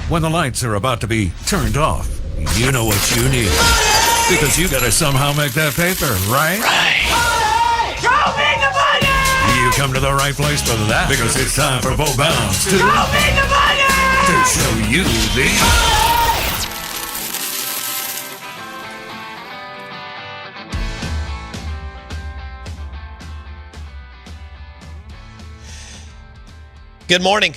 When the lights are about to be turned off, you know what you need. Because you gotta somehow make that paper, right? Show me the money! You come to the right place for that. Because it's time for Bo Bounds to Show me the money! show you the... Good morning.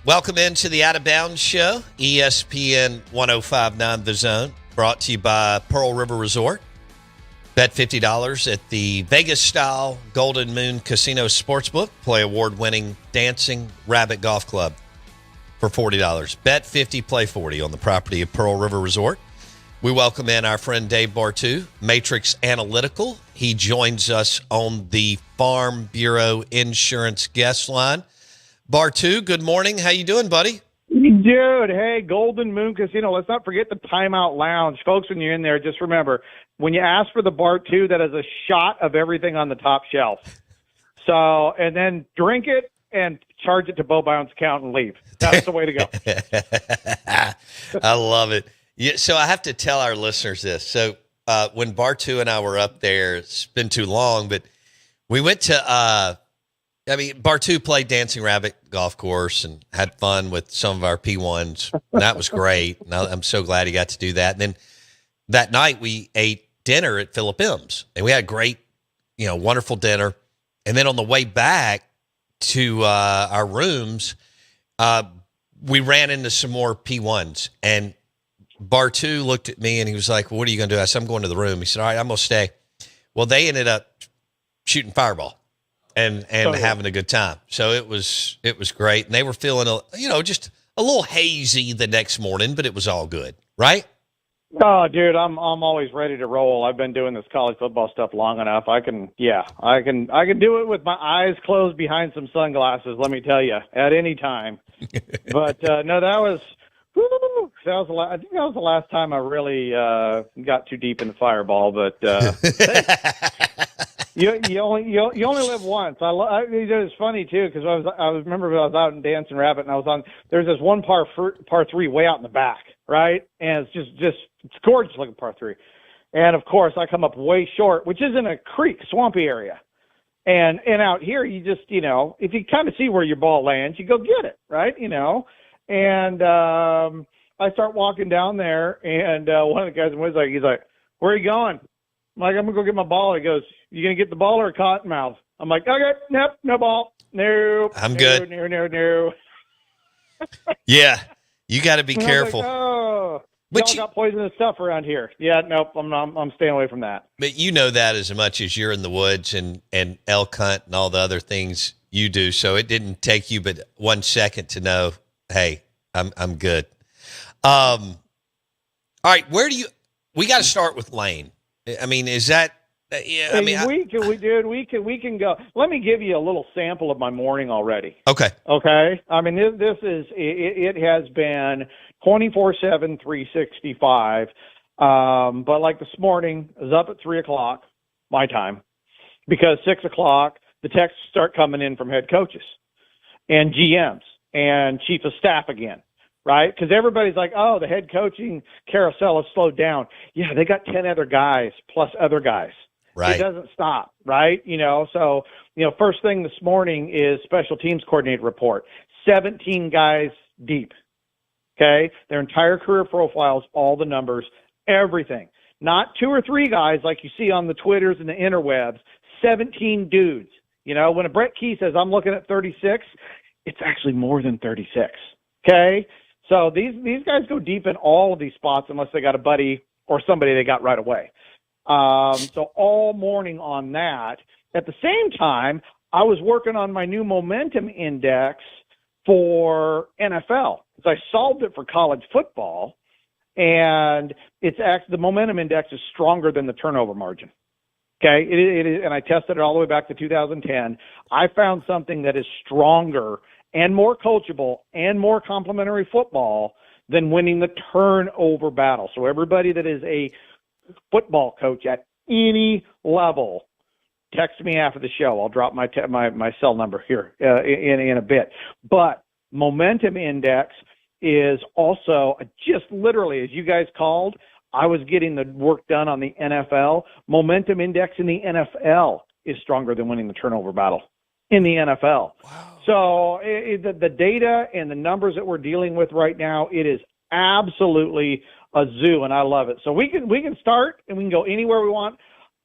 Welcome into the Out of Bounds Show, ESPN 105.9 The Zone, brought to you by Pearl River Resort. Bet $50 at the Vegas-style Golden Moon Casino Sportsbook. Play award-winning Dancing Rabbit Golf Club for $40. Bet 50, play 40 on the property of Pearl River Resort. We welcome in our friend Dave Bartu, Matrix Analytical. He joins us on the Farm Bureau Insurance guest line. Bartu, good morning. How you doing, buddy? Dude, hey, Golden Moon Casino. Let's not forget the Timeout Lounge. Folks, when you're in there, just remember, when you ask for the Bartu, that is a shot of everything on the top shelf. So, and then drink it and charge it to Bo Bounds' account and leave. That's the way to go. I love it. Yeah, so I have to tell our listeners this. So when Bartu and I were up there, it's been too long, but we went to Bartu played Dancing Rabbit Golf Course and had fun with some of our P1s. And that was great. And I'm so glad he got to do that. And then that night we ate dinner at Philip M's, and we had a great, wonderful dinner. And then on the way back to our rooms, we ran into some more P1s. And Bartu looked at me and he was like, well, what are you going to do? I said, I'm going to the room. He said, all right, I'm going to stay. Well, they ended up shooting fireball and having a good time. So it was great. And they were feeling, just a little hazy the next morning, but it was all good, right? Oh, dude, I'm always ready to roll. I've been doing this college football stuff long enough. I can do it with my eyes closed behind some sunglasses, let me tell you, at any time. But no, I think that was the last time I really got too deep in the fireball, but You only live once. It was funny too, because I remember I was out in Dancing Rabbit, and there's this one par three way out in the back, right? And it's it's gorgeous looking par three, and of course I come up way short, which is in a creek, swampy area, and out here you just if you kind of see where your ball lands, you go get it, right? And I start walking down there, and one of the guys was he's like, "Where are you going?" I'm like, I'm going to go get my ball. He goes, you going to get the ball or a cottonmouth? I'm like, okay, nope, no ball. No. I'm good. No. Yeah, you got to be and careful. I was like, y'all got poisonous stuff around here. Yeah, nope, I'm staying away from that. But you know that as much as you're in the woods and elk hunt and all the other things you do. So it didn't take you but 1 second to know, hey, I'm good. All right, we got to start with Lane. I mean, is that? Yeah, I mean, we can go. Let me give you a little sample of my morning already. Okay. I mean, this is it has been 24/7, 365. But like this morning, I was up at 3:00 my time, because 6:00 the texts start coming in from head coaches and GMs and chief of staff again. Right? Because everybody's like, oh, the head coaching carousel has slowed down. Yeah, they got 10 other guys plus other guys. Right. It doesn't stop, right? So, first thing this morning is special teams coordinator report. 17 guys deep, okay? Their entire career profiles, all the numbers, everything. Not 2 or 3 guys like you see on the Twitters and the interwebs. 17 dudes. When a Brett Key says, I'm looking at 36, it's actually more than 36, okay? So these guys go deep in all of these spots unless they got a buddy or somebody they got right away. So all morning on that. At the same time, I was working on my new momentum index for NFL. So I solved it for college football, and the momentum index is stronger than the turnover margin. Okay, it is, and I tested it all the way back to 2010. I found something that is stronger and more coachable and more complementary football than winning the turnover battle. So everybody that is a football coach at any level, text me after the show. I'll drop my cell number here in a bit. But momentum index is also just literally, as you guys called, I was getting the work done on the NFL. Momentum index in the NFL is stronger than winning the turnover battle in the NFL. Wow. So the data and the numbers that we're dealing with right now, it is absolutely a zoo, and I love it. So we can start, and we can go anywhere we want.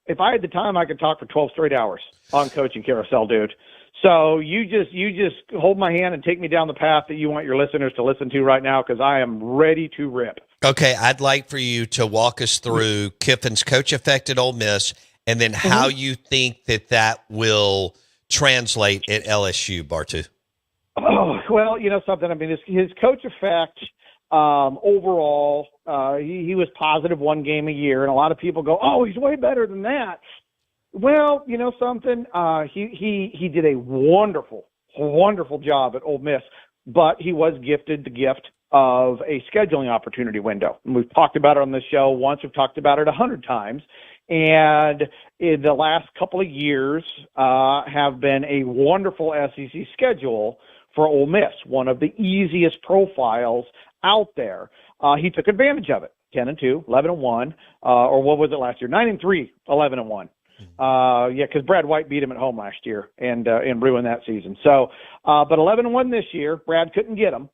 If I had the time, I could talk for 12 straight hours on coaching carousel, dude. So you just hold my hand and take me down the path that you want your listeners to listen to right now, because I am ready to rip. Okay, I'd like for you to walk us through Kiffin's coach effect at Ole Miss, and then how you think that will translate at LSU, Bartu. Oh, well, you know something. I mean, his coach effect overall, he was positive one game a year, and a lot of people go, "Oh, he's way better than that." Well, you know something. He did a wonderful job at Ole Miss, but he was gifted the gift of a scheduling opportunity window. And we've talked about it on this show once. We've talked about it 100 times. And in the last couple of years have been a wonderful SEC schedule for Ole Miss, one of the easiest profiles out there. He took advantage of it. 10-2, 11-1, or what was it last year? 9-3, 11-1. Because Brad White beat him at home last year and ruined that season. So, but 11-1 this year, Brad couldn't get him.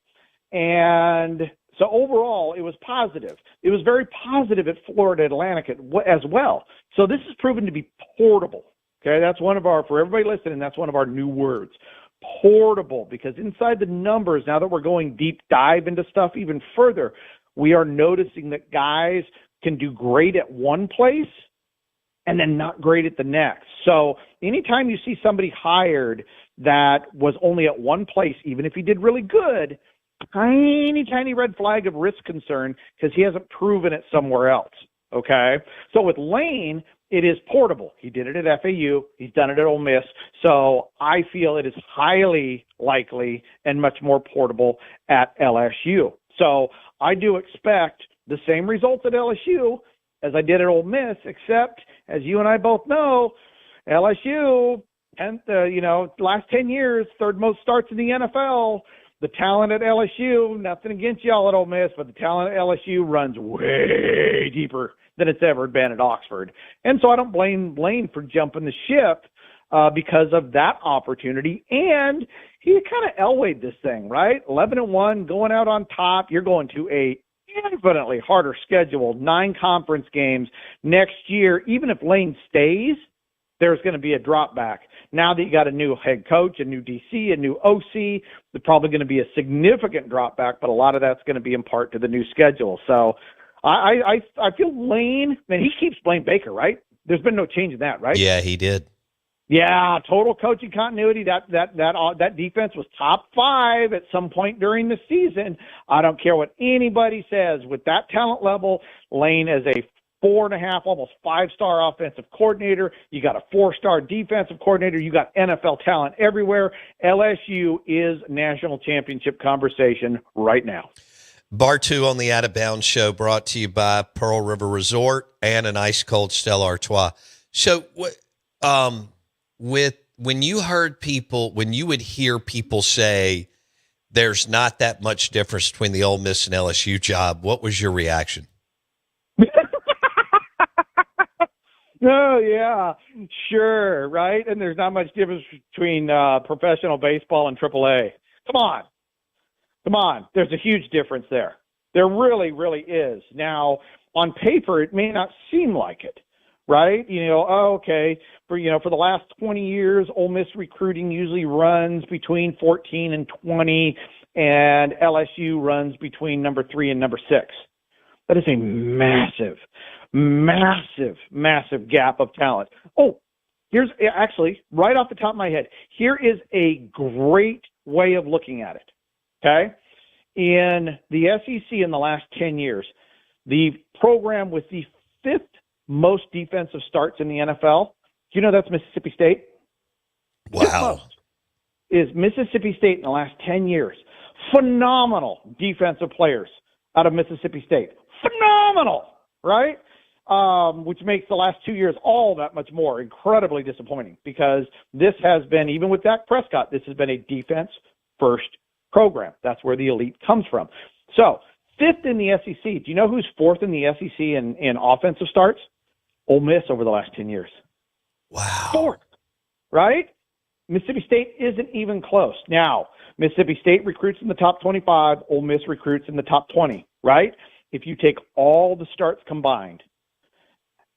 And so overall, it was positive. It was very positive at Florida Atlantic as well. So this is proven to be portable. Okay, that's one of our, for everybody listening, that's one of our new words. Portable, because inside the numbers, now that we're going deep dive into stuff even further, we are noticing that guys can do great at one place and then not great at the next. So anytime you see somebody hired that was only at one place, even if he did really good, tiny red flag of risk concern, because he hasn't proven it somewhere else. Okay. So with Lane, it is portable. He did it at FAU. He's done it at Ole Miss. So I feel it is highly likely and much more portable at LSU. So I do expect the same results at LSU as I did at Ole Miss, except, as you and I both know, LSU, last 10 years, third most starts in the NFL. The talent at LSU, nothing against y'all at Ole Miss, but the talent at LSU runs way deeper than it's ever been at Oxford. And so I don't blame Lane for jumping the ship because of that opportunity. And he kind of Elwayed this thing, right? 11-1, going out on top. You're going to a infinitely harder schedule, 9 conference games next year. Even if Lane stays, there's going to be a drop back. Now that you got a new head coach, a new DC, a new OC, there's probably going to be a significant drop back, but a lot of that's going to be in part to the new schedule. So I feel Lane, man, he keeps Blaine Baker, right? There's been no change in that, right? Yeah, he did. Yeah, total coaching continuity. That defense was top 5 at some point during the season. I don't care what anybody says. With that talent level, Lane is a 4.5, almost 5-star offensive coordinator. You got a 4-star defensive coordinator. You got NFL talent everywhere. LSU is national championship conversation right now. Bar 2 on the Out of Bounds show, brought to you by Pearl River Resort and an ice cold Stella Artois. So, when you would hear people say there's not that much difference between the Ole Miss and LSU job, what was your reaction? Oh, yeah, sure, right? And there's not much difference between professional baseball and AAA. Come on. There's a huge difference there. There really, really is. Now, on paper, it may not seem like it, right? For the last 20 years, Ole Miss recruiting usually runs between 14 and 20, and LSU runs between number 3 and number 6. That is a massive gap of talent. Oh, here's actually right off the top of my head. Here is a great way of looking at it. Okay. In the SEC in the last 10 years, the program with the 5th most defensive starts in the NFL, do you know that's Mississippi State? Wow. Is Mississippi State in the last 10 years. Phenomenal defensive players out of Mississippi State. Phenomenal, right? Which makes the last 2 years all that much more incredibly disappointing, because this has been, even with Dak Prescott, this has been a defense-first program. That's where the elite comes from. So 5th in the SEC. Do you know who's 4th in the SEC in offensive starts? Ole Miss over the last 10 years. Wow. 4th, right? Mississippi State isn't even close. Now, Mississippi State recruits in the top 25. Ole Miss recruits in the top 20, right? If you take all the starts combined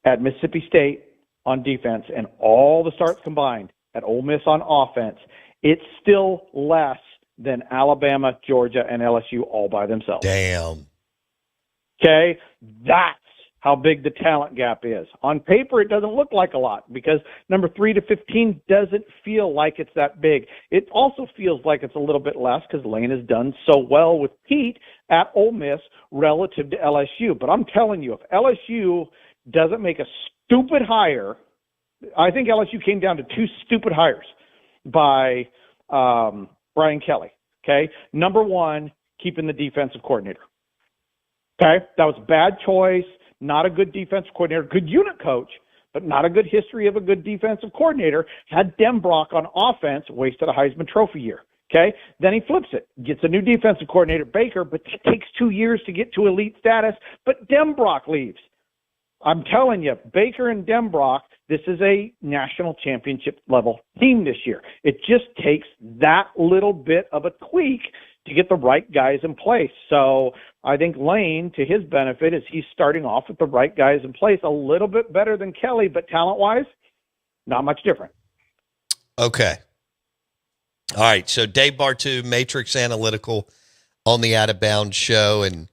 at Mississippi State on defense and all the starts combined at Ole Miss on offense, it's still less than Alabama, Georgia, and LSU all by themselves. Damn. Okay? That's how big the talent gap is. On paper, it doesn't look like a lot because number 3 to 15 doesn't feel like it's that big. It also feels like it's a little bit less because Lane has done so well with Pete at Ole Miss relative to LSU. But I'm telling you, if LSU doesn't make a stupid hire, I think LSU came down to 2 stupid hires by Brian Kelly. Okay? Number 1, keeping the defensive coordinator. Okay? That was a bad choice. Not a good defensive coordinator, good unit coach, but not a good history of a good defensive coordinator. Had Denbrock on offense, wasted a Heisman Trophy year. Okay? Then he flips it, gets a new defensive coordinator, Baker, but it takes 2 years to get to elite status, but Denbrock leaves. I'm telling you, Baker and Denbrock, this is a national championship level team this year. It just takes that little bit of a tweak to get the right guys in place. So I think Lane, to his benefit, is he's starting off with the right guys in place, a little bit better than Kelly, but talent-wise, not much different. Okay. All right. So Dave Bartu, Matrix Analytical on the Out of Bounds show. And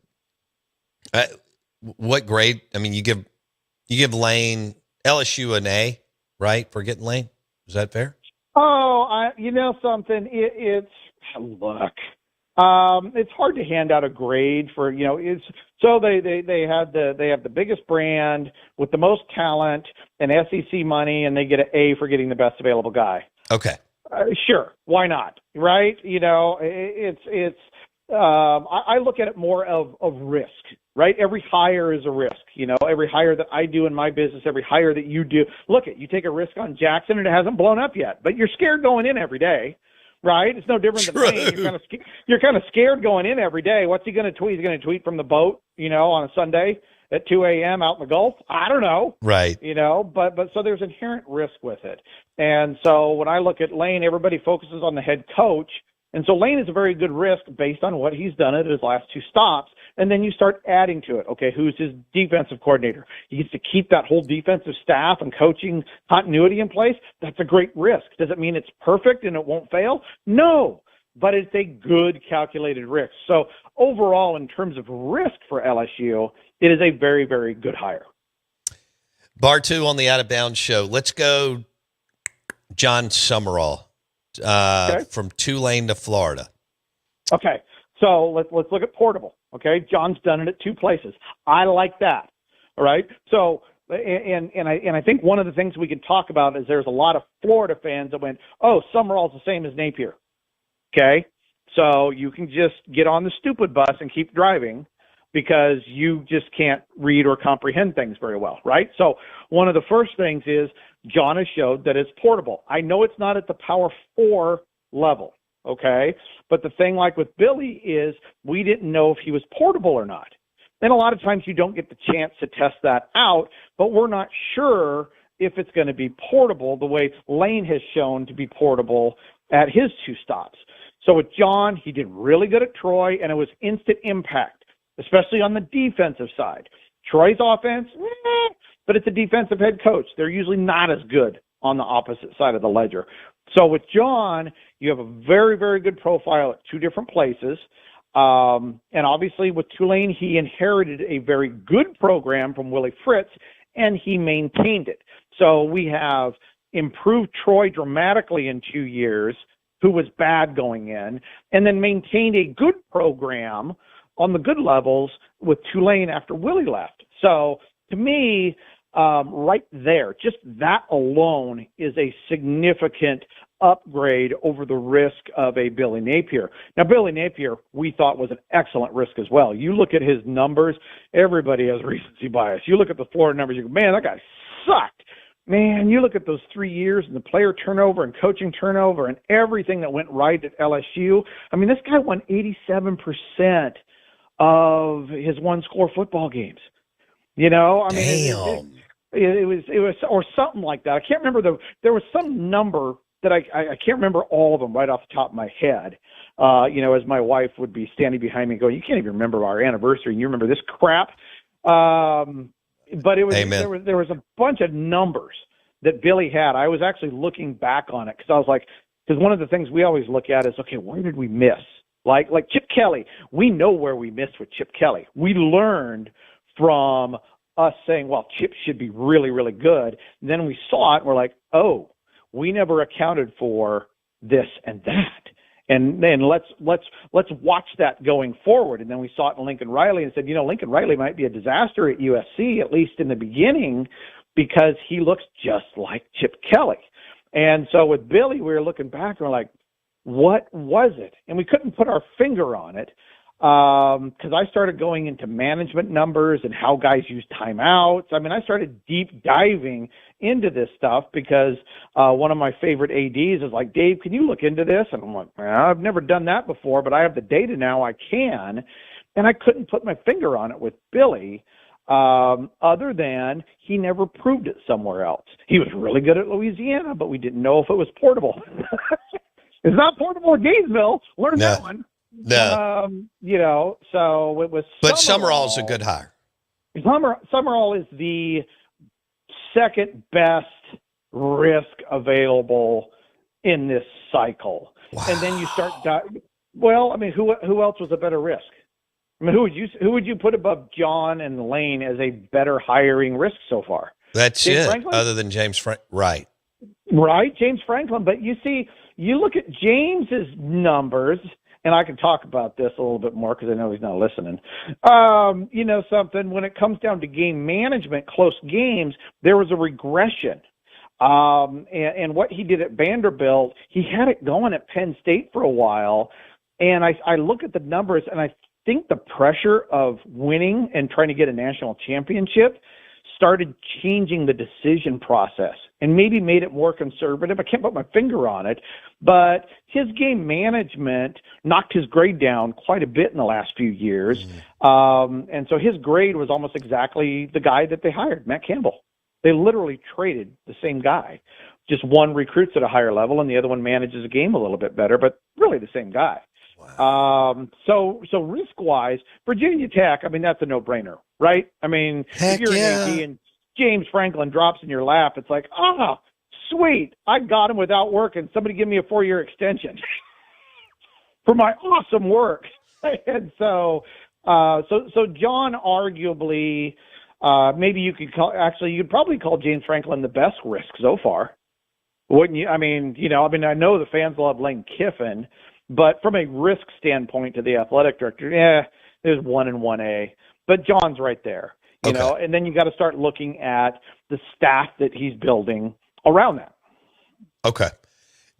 what grade? I mean, you give Lane, LSU an A, right, for getting Lane? Is that fair? Oh, you know something? Look. It's hard to hand out a grade for, it's so they have the biggest brand with the most talent and SEC money, and they get an A for getting the best available guy. Okay. Sure. Why not? Right. I look at it more of risk, right? Every hire is a risk, every hire that I do in my business, every hire that you do. Look, you take a risk on Jackson and it hasn't blown up yet, but you're scared going in every day. Right? It's no different than Lane. You're kind of scared going in every day. What's he going to tweet? He's going to tweet from the boat, on a Sunday at 2 a.m. out in the Gulf? I don't know. Right. But so there's inherent risk with it. And so when I look at Lane, everybody focuses on the head coach. And so Lane is a very good risk based on what he's done at his last 2 stops. And then you start adding to it. Okay, who's his defensive coordinator? He gets to keep that whole defensive staff and coaching continuity in place. That's a great risk. Does it mean it's perfect and it won't fail? No, but it's a good calculated risk. So overall, in terms of risk for LSU, it is a very, very good hire. Bartu on the Out of Bounds show. Let's go John Summerall. From Tulane to Florida. Okay, so let's look at portable. Okay, John's done it at 2 places. I like that. All right. So and I think one of the things we can talk about is there's a lot of Florida fans that went, oh, Summerall's the same as Napier. Okay, so you can just get on the stupid bus and keep driving because you just can't read or comprehend things very well, right? So one of the first things is John has showed that it's portable. I know it's not at the Power 4 level, okay? But the thing like with Billy is we didn't know if he was portable or not. And a lot of times you don't get the chance to test that out, but we're not sure if it's going to be portable the way Lane has shown to be portable at his 2 stops. So with John, he did really good at Troy, and it was instant impact, especially on the defensive side. Troy's offense, but it's a defensive head coach. They're usually not as good on the opposite side of the ledger. So with John, you have a very, very good profile at 2 different places. And obviously with Tulane, he inherited a very good program from Willie Fritz, and he maintained it. So we have improved Troy dramatically in 2 years, who was bad going in, and then maintained a good program on the good levels with Tulane after Willie left. So to me, right there, just that alone is a significant upgrade over the risk of a Billy Napier. Now, Billy Napier, we thought was an excellent risk as well. You look at his numbers, everybody has recency bias. You look at the Florida numbers, you go, man, that guy sucked. Man, you look at those 3 years and the player turnover and coaching turnover and everything that went right at LSU. I mean, this guy won 87% of his one-score football games. You know, I mean, Damn. it was or something like that. I can't remember there was some number that I can't remember all of them right off the top of my head. You know, as my wife would be standing behind me going, "You can't even remember our anniversary, and you remember this crap." But it was Amen. there was a bunch of numbers that Billy had. I was actually looking back on it because I was like, because one of the things we always look at is, okay, where did we miss? Like Chip Kelly, we know where we missed with Chip Kelly. We learned from us saying, well, Chip should be really, really good. And then we saw it and we're like, oh, we never accounted for this and that. And then let's watch that going forward. And then we saw it in Lincoln Riley and said, you know, Lincoln Riley might be a disaster at USC, at least in the beginning, because he looks just like Chip Kelly. And so with Billy, we were looking back and we're like, what was it? And we couldn't put our finger on it because I started going into management numbers and how guys use timeouts. I mean, I started deep diving into this stuff because one of my favorite ADs is like, Dave, can you look into this? And I'm like, well, I've never done that before, but I have the data now. I can. And I couldn't put my finger on it with Billy other than he never proved it somewhere else. He was really good at Louisiana, but we didn't know if it was portable. It's not portable at Gainesville. Learn that one. No. You know, so it was. But Summerall's a good hire. Summerall is the second best risk available in this cycle. Wow. And then you start. Well, I mean, who else was a better risk? I mean, who would you put above John and Lane as a better hiring risk so far? That's James it. Franklin? Other than James Franklin, right? Right, James Franklin. But you see, you look at James's numbers, and I can talk about this a little bit more because I know he's not listening. You know something, when it comes down to game management, close games, there was a regression. And what he did at Vanderbilt, he had it going at Penn State for a while. And I look at the numbers, and I think the pressure of winning and trying to get a national championship started changing the decision process and maybe made it more conservative. I can't put my finger on it, but his game management knocked his grade down quite a bit in the last few years. And so his grade was almost exactly the guy that they hired, Matt Campbell. They literally traded the same guy. Just one recruits at a higher level and the other one manages a game a little bit better, but really the same guy. Wow. So risk-wise, Virginia Tech, I mean, that's a no-brainer, right? I mean, Heck if you're yeah. an AD and James Franklin drops in your lap, it's like, sweet, I got him without work, and somebody give me a 4-year extension for my awesome work. And so John arguably, maybe you could you'd probably call James Franklin the best risk so far, wouldn't you? I mean, I know the fans love Lane Kiffin, but from a risk standpoint to the athletic director, there's 1 and 1A. But John's right there, you know, and then you got to start looking at the staff that he's building around that. Okay.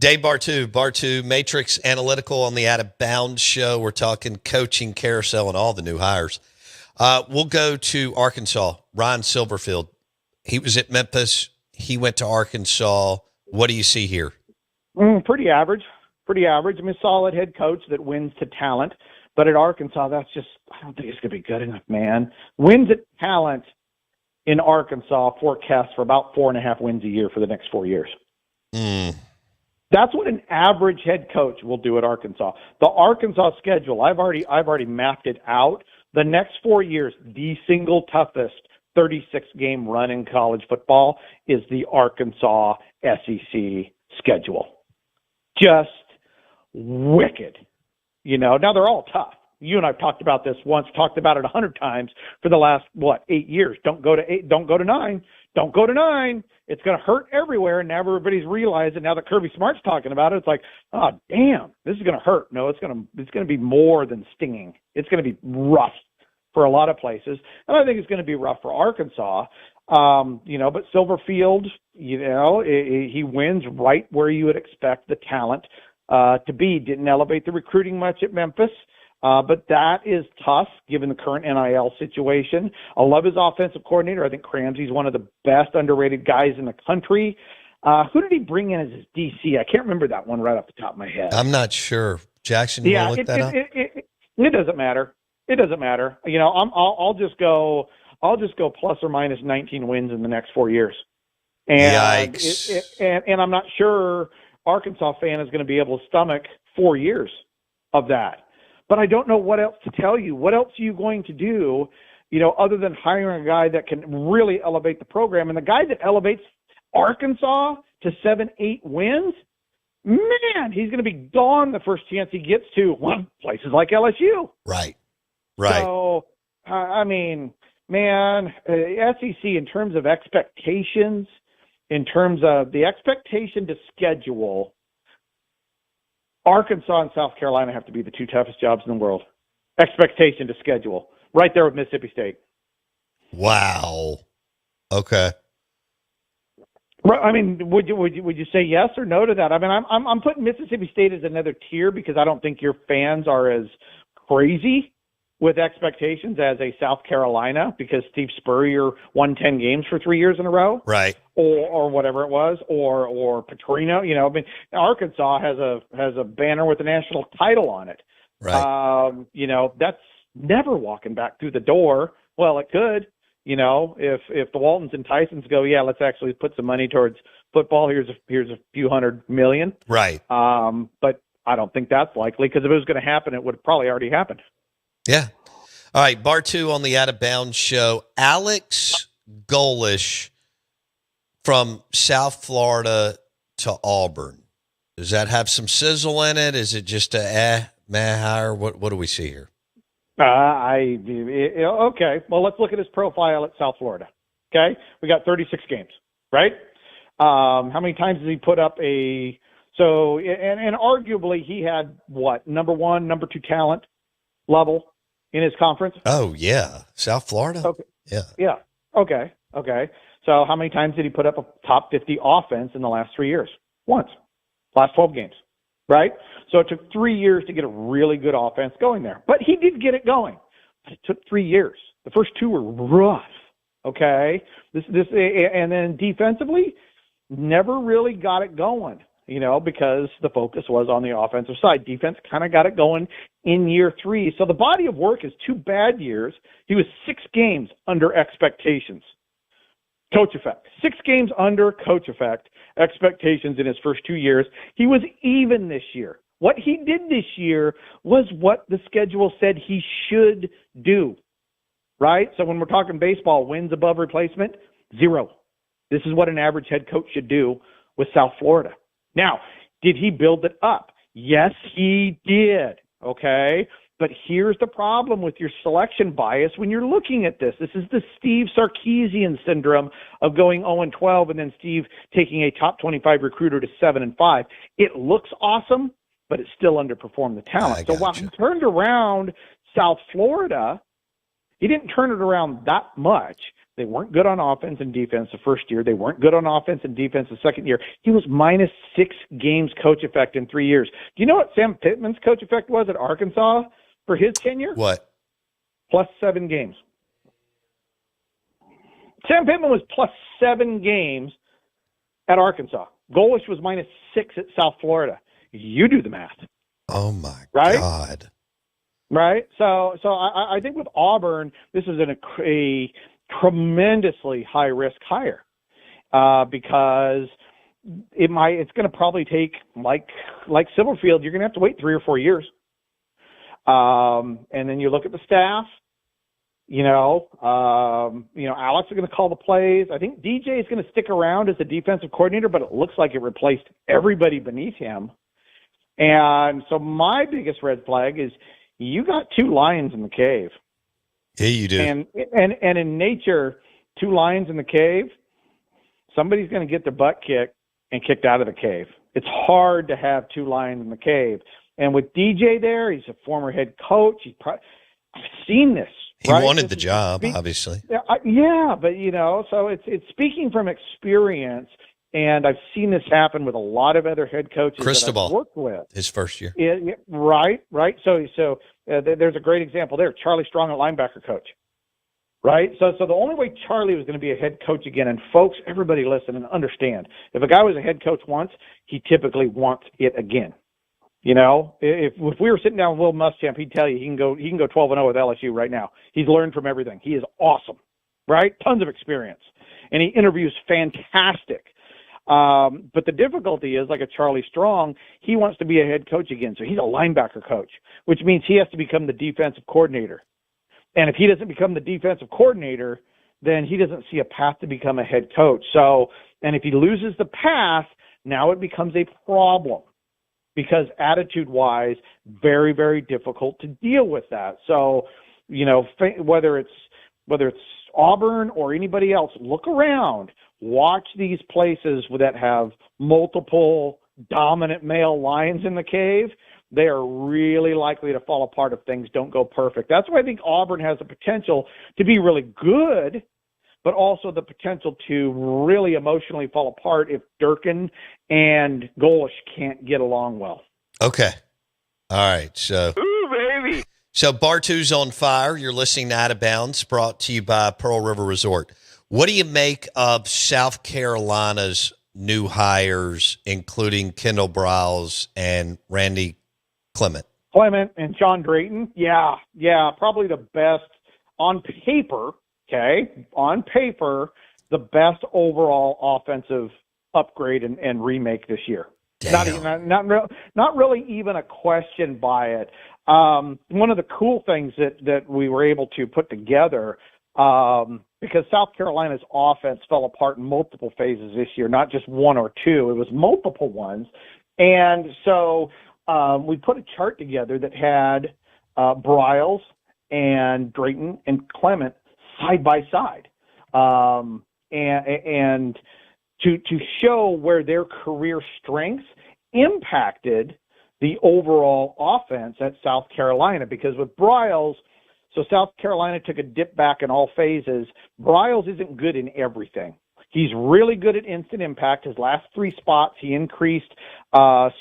Dave Bartu, Matrix Analytical on the Out of Bounds show. We're talking coaching carousel and all the new hires. We'll go to Arkansas. Ryan Silverfield. He was at Memphis. He went to Arkansas. What do you see here? Pretty average. I mean, solid head coach that wins to talent. But at Arkansas, I don't think it's going to be good enough, man. Wins at talent in Arkansas forecast for about 4.5 wins a year for the next 4 years. That's what an average head coach will do at Arkansas. The Arkansas schedule, I've already mapped it out. The next 4 years, the single toughest 36-game run in college football is the Arkansas SEC schedule. Just wicked. Now they're all tough. You and I've talked about this once, talked about it 100 times for the last, 8 years. Don't go to 8, don't go to 9. Don't go to 9. It's going to hurt everywhere. And now everybody's realizing, now that Kirby Smart's talking about it, it's like, oh, damn, this is going to hurt. No, it's going to be more than stinging. It's going to be rough for a lot of places. And I think it's going to be rough for Arkansas. But Silverfield, he wins right where you would expect the talent to be. Didn't elevate the recruiting much at Memphis. But that is tough given the current NIL situation. I love his offensive coordinator. I think Cramsey's one of the best underrated guys in the country. Who did he bring in as his DC? I can't remember that one right off the top of my head. I'm not sure. Jackson, you want to look that up? It doesn't matter. It doesn't matter. I'll just go plus or minus 19 wins in the next 4 years. And Yikes. and I'm not sure Arkansas fan is going to be able to stomach 4 years of that. But I don't know what else to tell you. What else are you going to do, other than hiring a guy that can really elevate the program? And the guy that elevates Arkansas to 7-8 wins, man, he's going to be gone the first chance he gets to places like LSU. Right. So, SEC in terms of expectations, in terms of the expectation to schedule, Arkansas and South Carolina have to be the two toughest jobs in the world. Expectation to schedule, right there with Mississippi State. Wow. Okay. Would you say yes or no to that? I'm putting Mississippi State as another tier because I don't think your fans are as crazy with expectations as a South Carolina, because Steve Spurrier won 10 games for 3 years in a row, right? Or whatever it was, or Petrino. Arkansas has a banner with a national title on it. Right. That's never walking back through the door. Well, it could. If the Waltons and Tysons go, yeah, let's actually put some money towards football. Here's a few $100 million. Right. But I don't think that's likely, because if it was going to happen, it would have probably already happened. Yeah. All right. Bar 2 on the Out of Bounds show. Alex Golish from South Florida to Auburn. Does that have some sizzle in it? Is it just meh hire? What do we see here? Okay. Well, let's look at his profile at South Florida. Okay. We got 36 games, right? How many times has he put up and arguably he had number 1, number 2 talent level in his conference? Oh, yeah. South Florida? Okay. Yeah. Yeah. Okay. So how many times did he put up a top 50 offense in the last 3 years? Once. Last 12 games, right? So it took 3 years to get a really good offense going there. But he did get it going. But it took 3 years. The first 2 were rough, okay? And then defensively, never really got it going, because the focus was on the offensive side. Defense kind of got it going in year 3. So the body of work is 2 bad years. He was 6 games under expectations. Coach effect. 6 games under coach effect expectations in his first 2 years. He was even this year. What he did this year was what the schedule said he should do, right? So when we're talking baseball, wins above replacement, 0. This is what an average head coach should do with South Florida. Now, did he build it up? Yes, he did, okay? But here's the problem with your selection bias when you're looking at this. This is the Steve Sarkisian syndrome of going 0-12 and then Steve taking a top 25 recruiter to 7-5. It looks awesome, but it still underperformed the talent. So while he turned around South Florida, he didn't turn it around that much. They weren't good on offense and defense the first year. They weren't good on offense and defense the second year. He was minus 6 games coach effect in 3 years. Do you know what Sam Pittman's coach effect was at Arkansas for his tenure? What? Plus 7 games. Sam Pittman was plus 7 games at Arkansas. Golish was minus 6 at South Florida. You do the math. Oh, my right? God. Right? So I think with Auburn, this is a tremendously high-risk hire because it's going to probably take, like Silverfield, you're going to have to wait 3 or 4 years. And then you look at the staff, Alex is going to call the plays. I think DJ is going to stick around as the defensive coordinator, but it looks like it replaced everybody beneath him. And so my biggest red flag is you got 2 lions in the cave. Yeah, you do. And in nature, 2 lions in the cave, somebody's going to get their butt kicked and kicked out of the cave. It's hard to have 2 lions in the cave. And with DJ there, he's a former head coach. I've seen this. He right? wanted the job, obviously. Yeah, but so it's speaking from experience, and I've seen this happen with a lot of other head coaches that I've worked with. His first year. Right. So there's a great example there. Charlie Strong, a linebacker coach. Right? So the only way Charlie was going to be a head coach again, and folks, everybody listen and understand, if a guy was a head coach once, he typically wants it again. You know, if we were sitting down with Will Muschamp, he'd tell you he can go 12-0 with LSU right now. He's learned from everything. He is awesome, right? Tons of experience, and he interviews fantastic. But the difficulty is, like a Charlie Strong, he wants to be a head coach again. So he's a linebacker coach, which means he has to become the defensive coordinator. And if he doesn't become the defensive coordinator, then he doesn't see a path to become a head coach. So, and if he loses the path, now it becomes a problem. Because attitude-wise, very, very difficult to deal with that. So, you know, whether it's Auburn or anybody else, look around, watch these places that have multiple dominant male lions in the cave. They are really likely to fall apart if things don't go perfect. That's why I think Auburn has the potential to be really good, but also the potential to really emotionally fall apart if Durkin and Golish can't get along well. Okay. All right. So, Ooh, baby. So Bar 2's on fire. You're listening to Out of Bounds, brought to you by Pearl River Resort. What do you make of South Carolina's new hires, including Kendall Briles and Randy Clement? Clement and Sean Drayton, yeah, probably the best on paper. Okay, on paper, the best overall offensive upgrade and remake this year. Damn. Not really even a question by it. One of the cool things that we were able to put together, because South Carolina's offense fell apart in multiple phases this year, not just one or two, it was multiple ones. And so we put a chart together that had Briles and Drayton and Clement side by side, and to show where their career strengths impacted the overall offense at South Carolina. Because with Briles, so South Carolina took a dip back in all phases. Briles isn't good in everything. He's really good at instant impact. His last three spots, he increased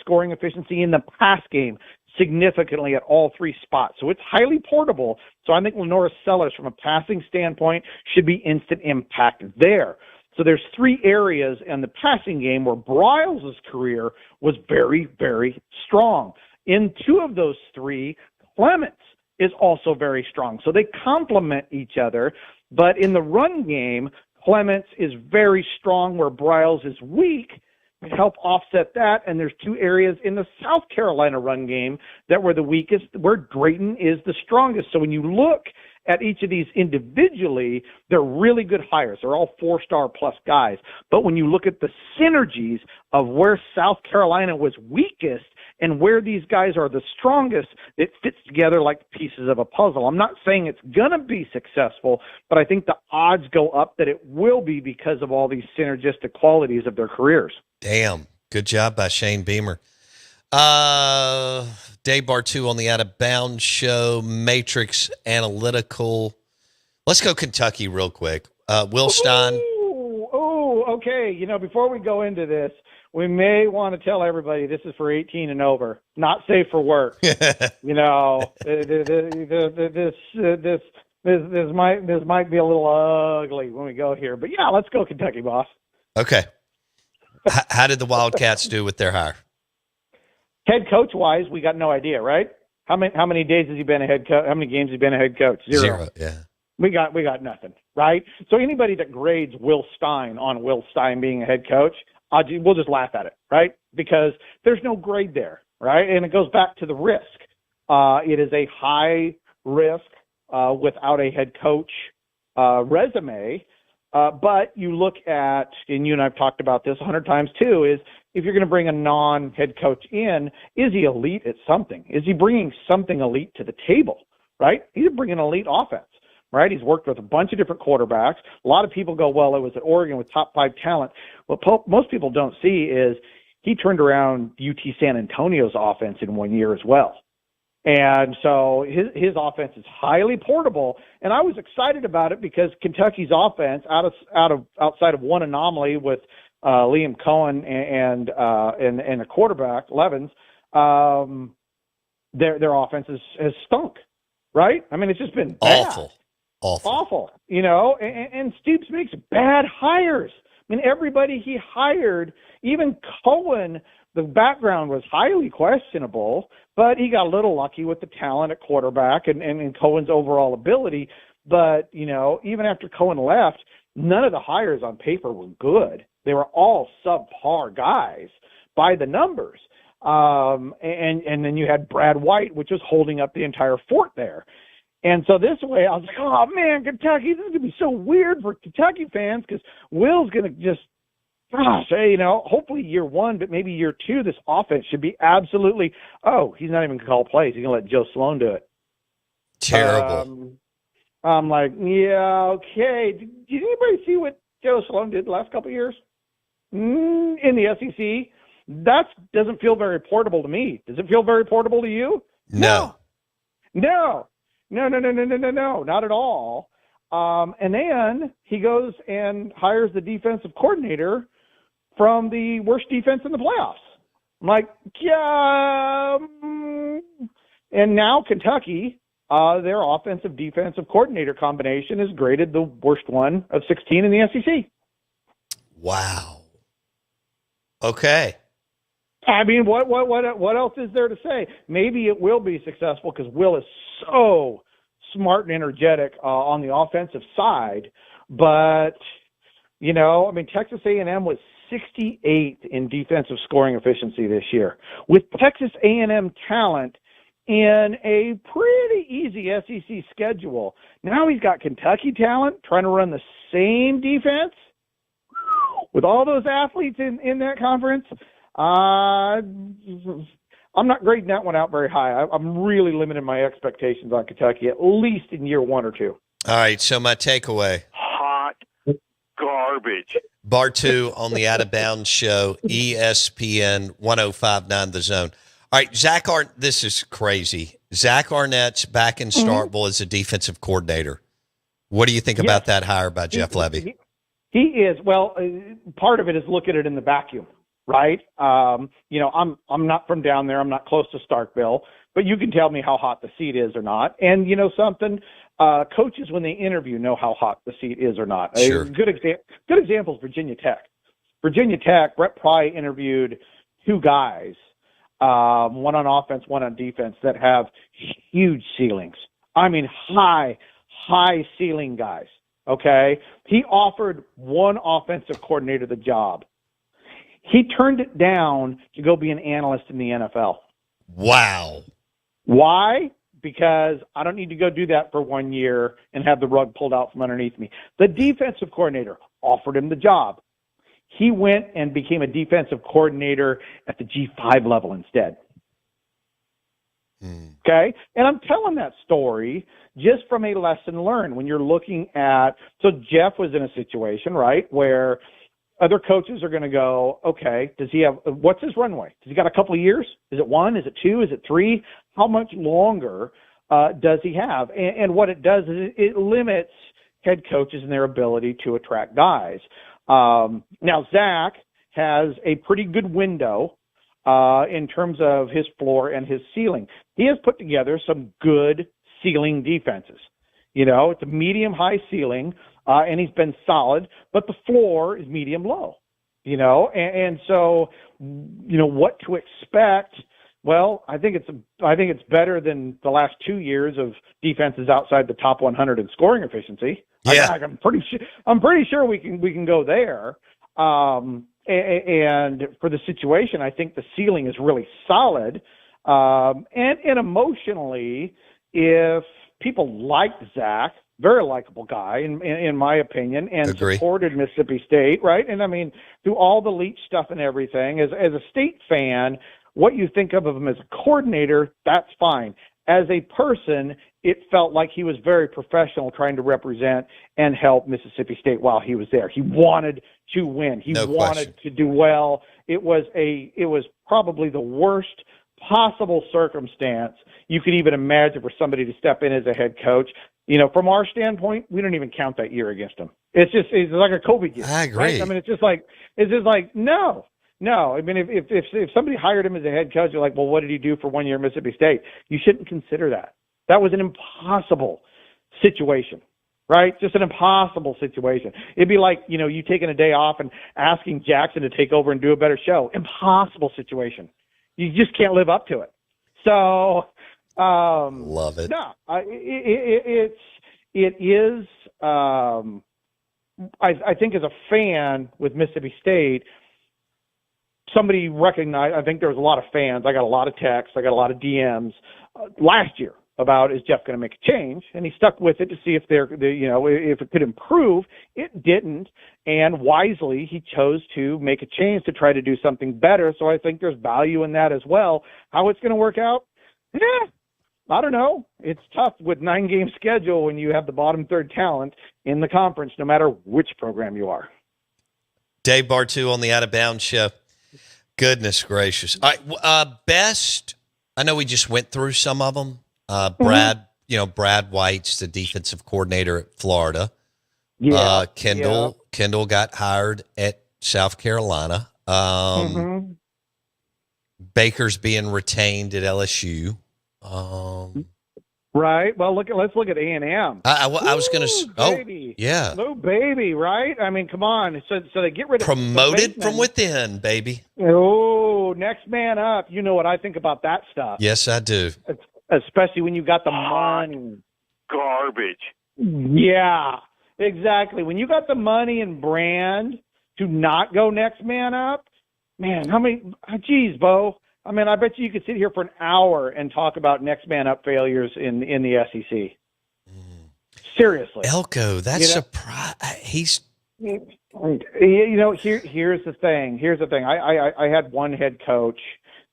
scoring efficiency in the pass game significantly at all three spots. So it's highly portable. So I think Lenora Sellers, from a passing standpoint, should be instant impact there. So there's three areas in the passing game where Briles' career was very, very strong. In two of those three, Clements is also very strong. So they complement each other. But in the run game, Clements is very strong where Briles is weak. To help offset that, and there's two areas in the South Carolina run game that were the weakest, where Drayton is the strongest. So when you look at each of these individually, they're really good hires. They're all 4-star plus guys. But when you look at the synergies of where South Carolina was weakest and where these guys are the strongest, it fits together like pieces of a puzzle. I'm not saying it's going to be successful, but I think the odds go up that it will be because of all these synergistic qualities of their careers. Damn. Good job by Shane Beamer. Dave Bartu on the Out of Bounds show, Matrix Analytical. Let's go Kentucky real quick. Will Stein. Okay. You know, before we go into this, we may want to tell everybody this is for 18 and over, not safe for work. You know, this might be a little ugly when we go here, but yeah, let's go Kentucky, boss. Okay. How did the Wildcats do with their hire? Head coach wise, we got no idea, right? How many days has he been a head coach? How many games has he been a head coach? Zero. Yeah. We got nothing, right? So anybody that grades Will Stein on Will Stein being a head coach, we'll just laugh at it, right? Because there's no grade there, right? And it goes back to the risk. It is a high risk without a head coach resume. But you look at, and you and I've talked about this 100 times too, is if you're going to bring a non-head coach in, is he elite at something? Is he bringing something elite to the table, right? He's bringing elite offense, right? He's worked with a bunch of different quarterbacks. A lot of people go, well, it was at Oregon with top 5 talent. What most people don't see is he turned around UT San Antonio's offense in 1 year as well. And so his offense is highly portable, and I was excited about it because Kentucky's offense, outside of one anomaly with Liam Cohen and a quarterback Levens, their offense has stunk, right? I mean, it's just been bad. Awful. You know, and Stoops makes bad hires. I mean, everybody he hired, even Cohen, the background was highly questionable, but he got a little lucky with the talent at quarterback and Cohen's overall ability. But, you know, even after Cohen left, none of the hires on paper were good. They were all subpar guys by the numbers. And then you had Brad White, which was holding up the entire fort there. And so this way, I was like, oh, man, Kentucky, this is going to be so weird for Kentucky fans because Will's going to just, gosh, you know, hopefully year one, but maybe year two, this offense should be absolutely, oh, he's not even going to call plays. He's going to let Joe Sloan do it. Terrible. I'm like, yeah, okay. Did anybody see what Joe Sloan did the last couple of years in the SEC? That doesn't feel very portable to me. Does it feel very portable to you? No. No, not at all. And then he goes and hires the defensive coordinator from the worst defense in the playoffs. I'm like, yeah. And now Kentucky, their offensive defensive coordinator combination is graded the worst one of 16 in the SEC. Wow. Okay. I mean, what else is there to say? Maybe it will be successful because Will is so smart and energetic on the offensive side. But, you know, I mean, Texas A&M was 68th in defensive scoring efficiency this year. With Texas A&M talent in a pretty easy SEC schedule, now he's got Kentucky talent trying to run the same defense with all those athletes in that conference. I'm not grading that one out very high. I'm really limiting my expectations on Kentucky, at least in year one or two. All right, so my takeaway. Hot garbage. Bar 2 on the Out of Bounds show, ESPN 105.9 The Zone. All right, this is crazy. Zach Arnett's back in Starkville as a defensive coordinator. What do you think about that hire by Jeff Levy? He is. Well, part of it is look at it in the vacuum. Right. You know, I'm not from down there. I'm not close to Starkville, but you can tell me how hot the seat is or not. And you know something, coaches, when they interview, know how hot the seat is or not. Sure. Good example is Virginia Tech. Virginia Tech, Brett Pry interviewed two guys, one on offense, one on defense, that have huge ceilings. I mean, high ceiling guys. Okay. He offered one offensive coordinator the job. He turned it down to go be an analyst in the NFL. Wow. Why? Because I don't need to go do that for 1 year and have the rug pulled out from underneath me. The defensive coordinator offered him the job. He went and became a defensive coordinator at the G5 level instead. Okay? And I'm telling that story just from a lesson learned. When you're looking at, so Jeff was in a situation, right, where other coaches are going to go, okay, does he have, what's his runway? Does he got a couple of years? Is it 1? Is it 2? Is it 3? How much longer does he have? And what it does is it limits head coaches and their ability to attract guys. Now, Zach has a pretty good window in terms of his floor and his ceiling. He has put together some good ceiling defenses. You know, it's a medium-high ceiling. And he's been solid, but the floor is medium-low, you know, and so, you know, what to expect? Well, I think it's better than the last 2 years of defenses outside the top 100 in scoring efficiency. Yeah. I'm pretty sure we can go there. And for the situation, I think the ceiling is really solid. And emotionally, if people like Zach, very likable guy, in my opinion, and Agree. Supported Mississippi State, right? And I mean, through all the Leach stuff and everything, as a State fan, what you think of him as a coordinator, that's fine. As a person, it felt like he was very professional, trying to represent and help Mississippi State while he was there. He wanted to win. He wanted to do well. It was probably the worst possible circumstance you could even imagine for somebody to step in as a head coach. You know, from our standpoint, we don't even count that year against him. It's like a COVID year. I agree. Right? I mean, it's just like no. I mean, if somebody hired him as a head coach, you're like, well, what did he do for 1 year at Mississippi State? You shouldn't consider that. That was an impossible situation, right? Just an impossible situation. It'd be like, you taking a day off and asking Jackson to take over and do a better show. Impossible situation. You just can't live up to it. So, love it. No, it is. I think as a fan with Mississippi State, somebody recognized. I think there was a lot of fans. I got a lot of texts. I got a lot of DMs last year about, is Jeff going to make a change? And he stuck with it to see if if it could improve. It didn't, and wisely he chose to make a change to try to do something better. So I think there's value in that as well. How it's going to work out? Yeah, I don't know. It's tough with 9-game schedule when you have the bottom third talent in the conference, no matter which program you are. Dave Bartu on the Out of Bounds Show. Goodness gracious. All right, best. I know we just went through some of them. Brad White's the defensive coordinator at Florida. Yeah. Kendall got hired at South Carolina. Baker's being retained at LSU. Right. Well, let's look at A&M. I was going to. Baby. Yeah. Oh, baby. Right. I mean, come on. So they get rid of promoted from within, baby. Oh, next man up. You know what I think about that stuff. Yes, I do. Especially when you got the money. Garbage. Yeah, exactly. When you got the money and brand to not go next man up, man, how many? Geez, Bo. I mean, I bet you could sit here for an hour and talk about next man up failures in the SEC. Seriously, Elko, that's surprise. He's. Here's the thing. Here's the thing. I had one head coach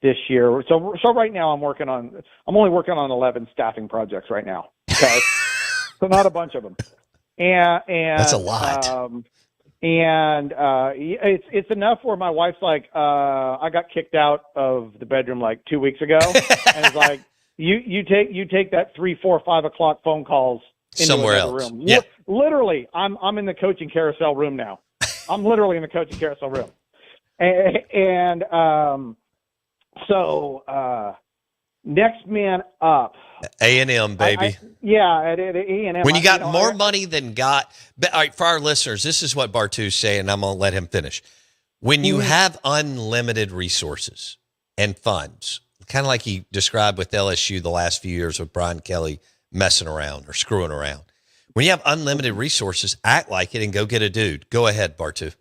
this year. So right now I'm only working on 11 staffing projects right now. Okay. So not a bunch of them. And that's a lot. It's enough where my wife's like, I got kicked out of the bedroom like 2 weeks ago. And it's like, you take that 3, 4, 5 o'clock phone calls into somewhere another else. room. Yeah. Literally, I'm in the coaching carousel room now. I'm literally in the coaching carousel room. So next man up. A&M, baby. At A&M. When you got more money than got. All right, for our listeners, this is what Bartu's saying, and I'm going to let him finish. When you have unlimited resources and funds, kind of like he described with LSU the last few years with Brian Kelly messing around or screwing around. When you have unlimited resources, act like it and go get a dude. Go ahead, Bartu.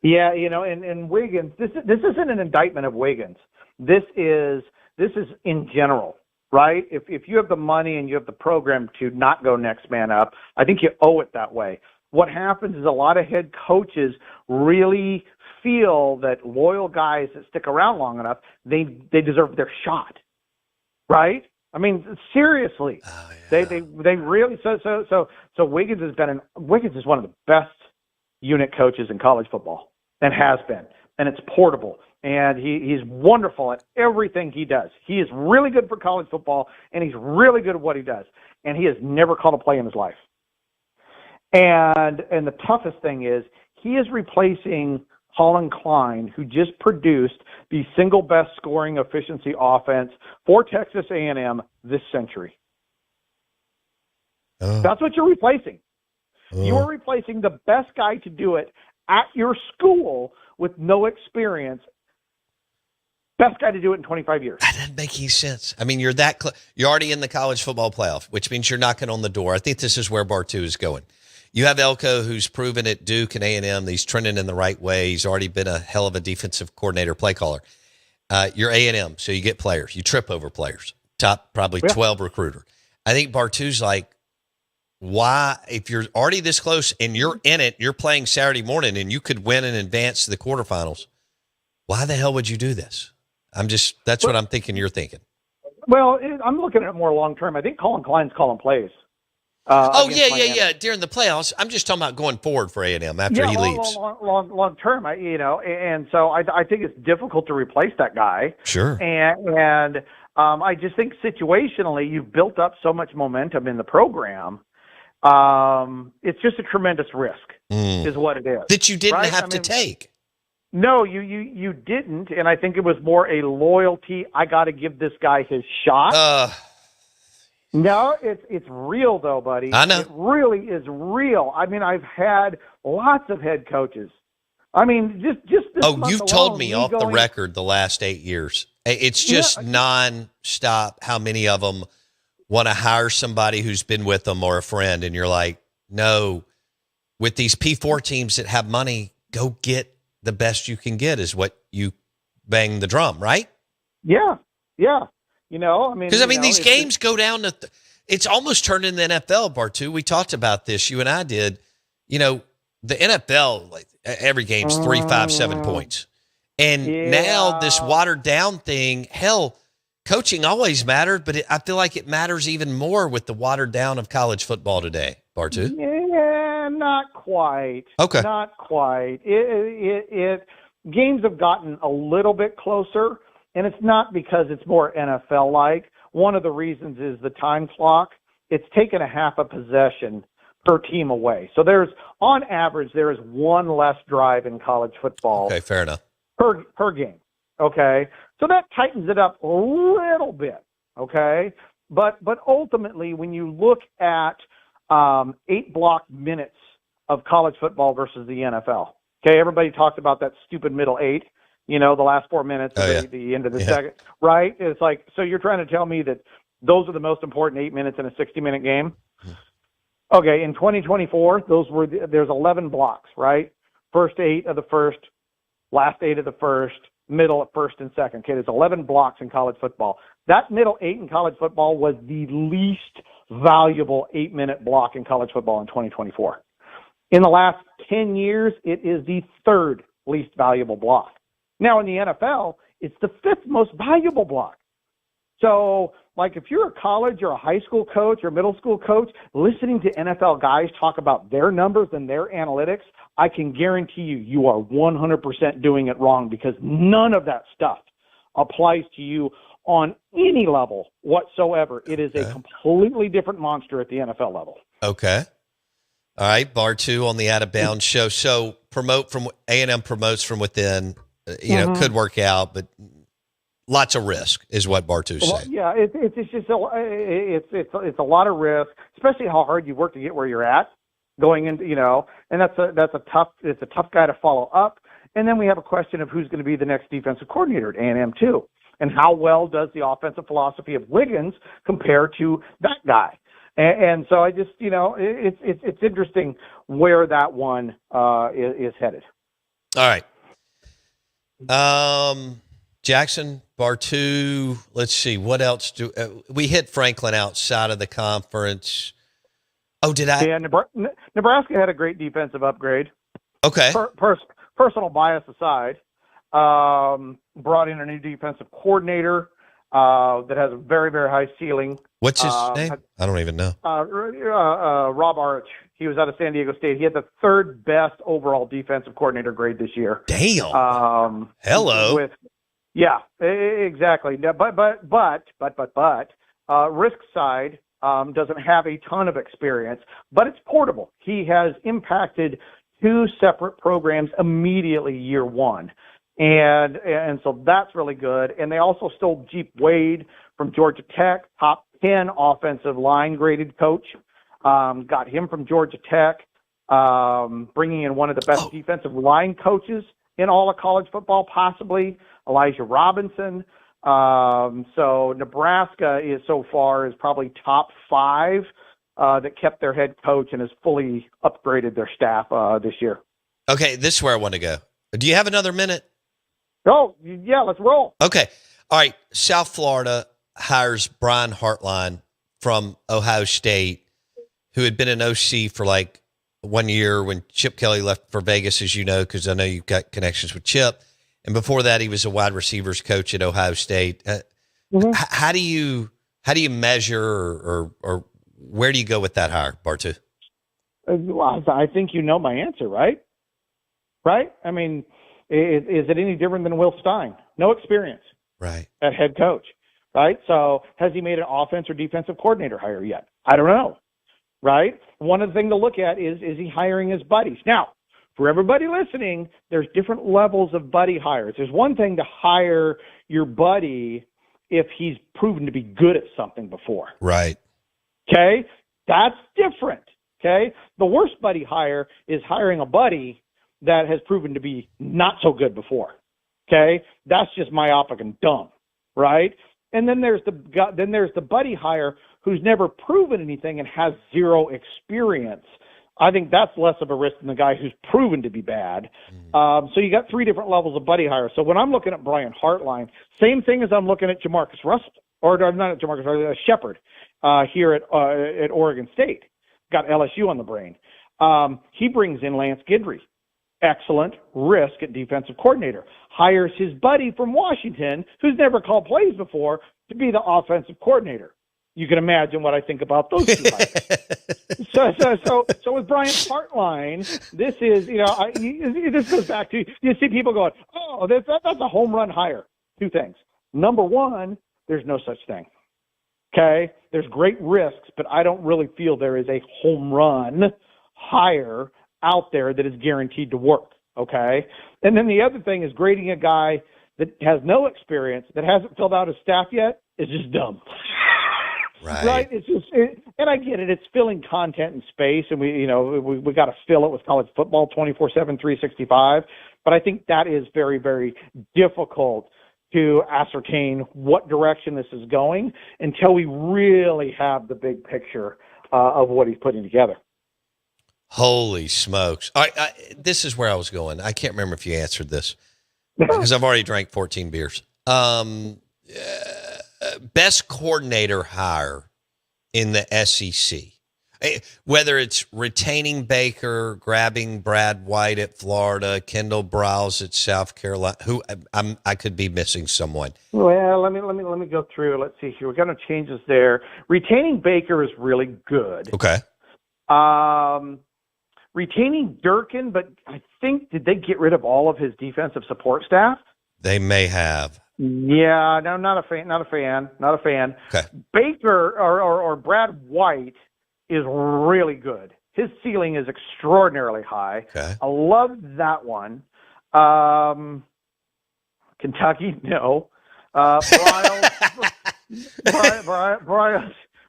Yeah, and Wiggins, this isn't an indictment of Wiggins. This is in general, right? If you have the money and you have the program to not go next man up, I think you owe it that way. What happens is a lot of head coaches really feel that loyal guys that stick around long enough, they deserve their shot, right? I mean, seriously, they really so Wiggins is one of the best unit coaches in college football and has been, and it's portable. And he's wonderful at everything he does. He is really good for college football, and he's really good at what he does. And he has never called a play in his life. And the toughest thing is he is replacing Colin Klein, who just produced the single best scoring efficiency offense for Texas A&M this century. That's what you're replacing. You are replacing the best guy to do it at your school with no experience. Best guy to do it in 25 years. That doesn't make any sense. I mean, you're that you're already in the college football playoff, which means you're knocking on the door. I think this is where Bartu is going. You have Elko, who's proven at Duke and A&M that he's trending in the right way. He's already been a hell of a defensive coordinator, play caller. You're A&M, so you get players. You trip over players. Top probably 12 recruiter. I think Bartu's like, why, if you're already this close and you're in it, you're playing Saturday morning and you could win and advance to the quarterfinals, why the hell would you do this? That's what I'm thinking you're thinking. Well, I'm looking at it more long term. I think Colin Klein's calling plays. Yeah. During the playoffs, I'm just talking about going forward for A&M after he leaves. Long term, and so I think it's difficult to replace that guy. Sure. And I just think situationally, you've built up so much momentum in the program. It's just a tremendous risk, is what it is. That you didn't have to take. No, you didn't, and I think it was more a loyalty. I got to give this guy his shot. No, it's real though, buddy. I know. It really is real. I mean, I've had lots of head coaches. I mean, just this Oh, month you've alone, told me me off the going- record the last 8 years. It's just non-stop how many of them want to hire somebody who's been with them or a friend, and you're like, no, with these P4 teams that have money, go get the best you can get is what you bang the drum, right? Yeah. You know, I mean, Because, I mean, these it's games go down to it's almost turned into the NFL, Bartu. We talked about this, you and I did. You know, the NFL, like every game's 3, 5, 7 points. And now this watered down thing, hell, coaching always mattered, but I feel like it matters even more with the watered down of college football today, Bartu. Yeah, not quite. Okay. Not quite. Games have gotten a little bit closer, and it's not because it's more NFL-like. One of the reasons is the time clock. It's taken a half a possession per team away. So on average, there is one less drive in college football. Okay, fair enough. Per game. Okay. So that tightens it up a little bit. Okay. But ultimately, when you look at 8 block minutes of college football versus the NFL, okay, everybody talked about that stupid middle 8, you know, the last 4 minutes of the end of the second, right? It's like, so you're trying to tell me that those are the most important 8 minutes in a 60-minute game? Okay, in 2024, there's 11 blocks, right? First 8 of the first, last 8 of the first, middle at first and second. Okay, there's 11 blocks in college football. That middle 8 in college football was the least valuable 8-minute block in college football in 2024. In the last 10 years, it is the third least valuable block. Now, in the NFL, it's the 5th most valuable block. So, like, if you're a college or a high school coach or middle school coach, listening to NFL guys talk about their numbers and their analytics, I can guarantee you are 100% doing it wrong, because none of that stuff applies to you on any level whatsoever. It is a completely different monster at the NFL level. Okay. All right, Bartu on the Out of Bounds show. So A&M promotes from within. You know, could work out, but lots of risk is what Bartu said. Yeah, it's a lot of risk, especially how hard you work to get where you're at going into, you know, and it's a tough guy to follow up. And then we have a question of who's going to be the next defensive coordinator at A&M too, and how well does the offensive philosophy of Wiggins compare to that guy? And so I just, you know, it's interesting where that one is headed. All right. Jackson, Bartu, let's see, what else we hit Franklin outside of the conference. Oh, did I? Yeah, Nebraska had a great defensive upgrade. Okay. Personal bias aside, brought in a new defensive coordinator that has a very, very high ceiling. What's his name? I don't even know. Rob Arch. He was out of San Diego State. He had the 3rd best overall defensive coordinator grade this year. Damn. Hello. Exactly. But risk side doesn't have a ton of experience, but it's portable. He has impacted 2 separate programs immediately year one. And so that's really good. And they also stole Jeep Wade from Georgia Tech, top 10 offensive line graded coach. Got him from Georgia Tech, bringing in one of the best defensive line coaches in all of college football, possibly, Elijah Robinson. So Nebraska is probably top 5 that kept their head coach and has fully upgraded their staff this year. Okay, this is where I want to go. Do you have another minute? Oh, yeah, let's roll. Okay. All right. South Florida hires Brian Hartline from Ohio State, who had been an OC for like 1 year when Chip Kelly left for Vegas, as you know, because I know you've got connections with Chip. And before that, he was a wide receivers coach at Ohio State. How do you measure or where do you go with that hire, Bartu? Well, I think you know my answer, right? Right? I mean, is it any different than Will Stein? No experience. Right. At head coach. Right? So has he made an offense or defensive coordinator hire yet? I don't know. Right? One of the things to look at is he hiring his buddies? Now, for everybody listening, there's different levels of buddy hires. There's one thing to hire your buddy if he's proven to be good at something before. Right. Okay? That's different. Okay? The worst buddy hire is hiring a buddy that has proven to be not so good before. Okay? That's just myopic and dumb, right? And then there's the buddy hire who's never proven anything and has zero experience. I think that's less of a risk than the guy who's proven to be bad. So you got three different levels of buddy hire. So when I'm looking at Brian Hartline, same thing as I'm looking at Jamarcus Russell, or not Jamarcus, Shepard here at Oregon State. Got LSU on the brain. He brings in Lance Guidry. Excellent risk at defensive coordinator. Hires his buddy from Washington, who's never called plays before, to be the offensive coordinator. You can imagine what I think about those two hires. So with Brian Hartline, this is, this goes back to, you see people going, oh, that's a home run hire. Two things. Number one, there's no such thing. Okay? There's great risks, but I don't really feel there is a home run hire out there that is guaranteed to work. Okay? And then the other thing is grading a guy that has no experience, that hasn't filled out his staff yet, is just dumb. Right. It's just, and I get it. It's filling content and space, and we got to fill it with college football 24/7, 365. But I think that is very, very difficult to ascertain what direction this is going until we really have the big picture of what he's putting together. Holy smokes! This is where I was going. I can't remember if you answered this because I've already drank 14 beers. Best coordinator hire in the SEC, whether it's retaining Baker, grabbing Brad White at Florida, Kendall Briles at South Carolina. Who I could be missing someone. Well, let me go through. Let's see here. We're going to change this there. Retaining Baker is really good. Okay. Retaining Durkin, but I think, did they get rid of all of his defensive support staff? They may have. Yeah, no, not a fan. Okay. Baker or Brad White is really good. His ceiling is extraordinarily high. Okay. I love that one. Kentucky, no.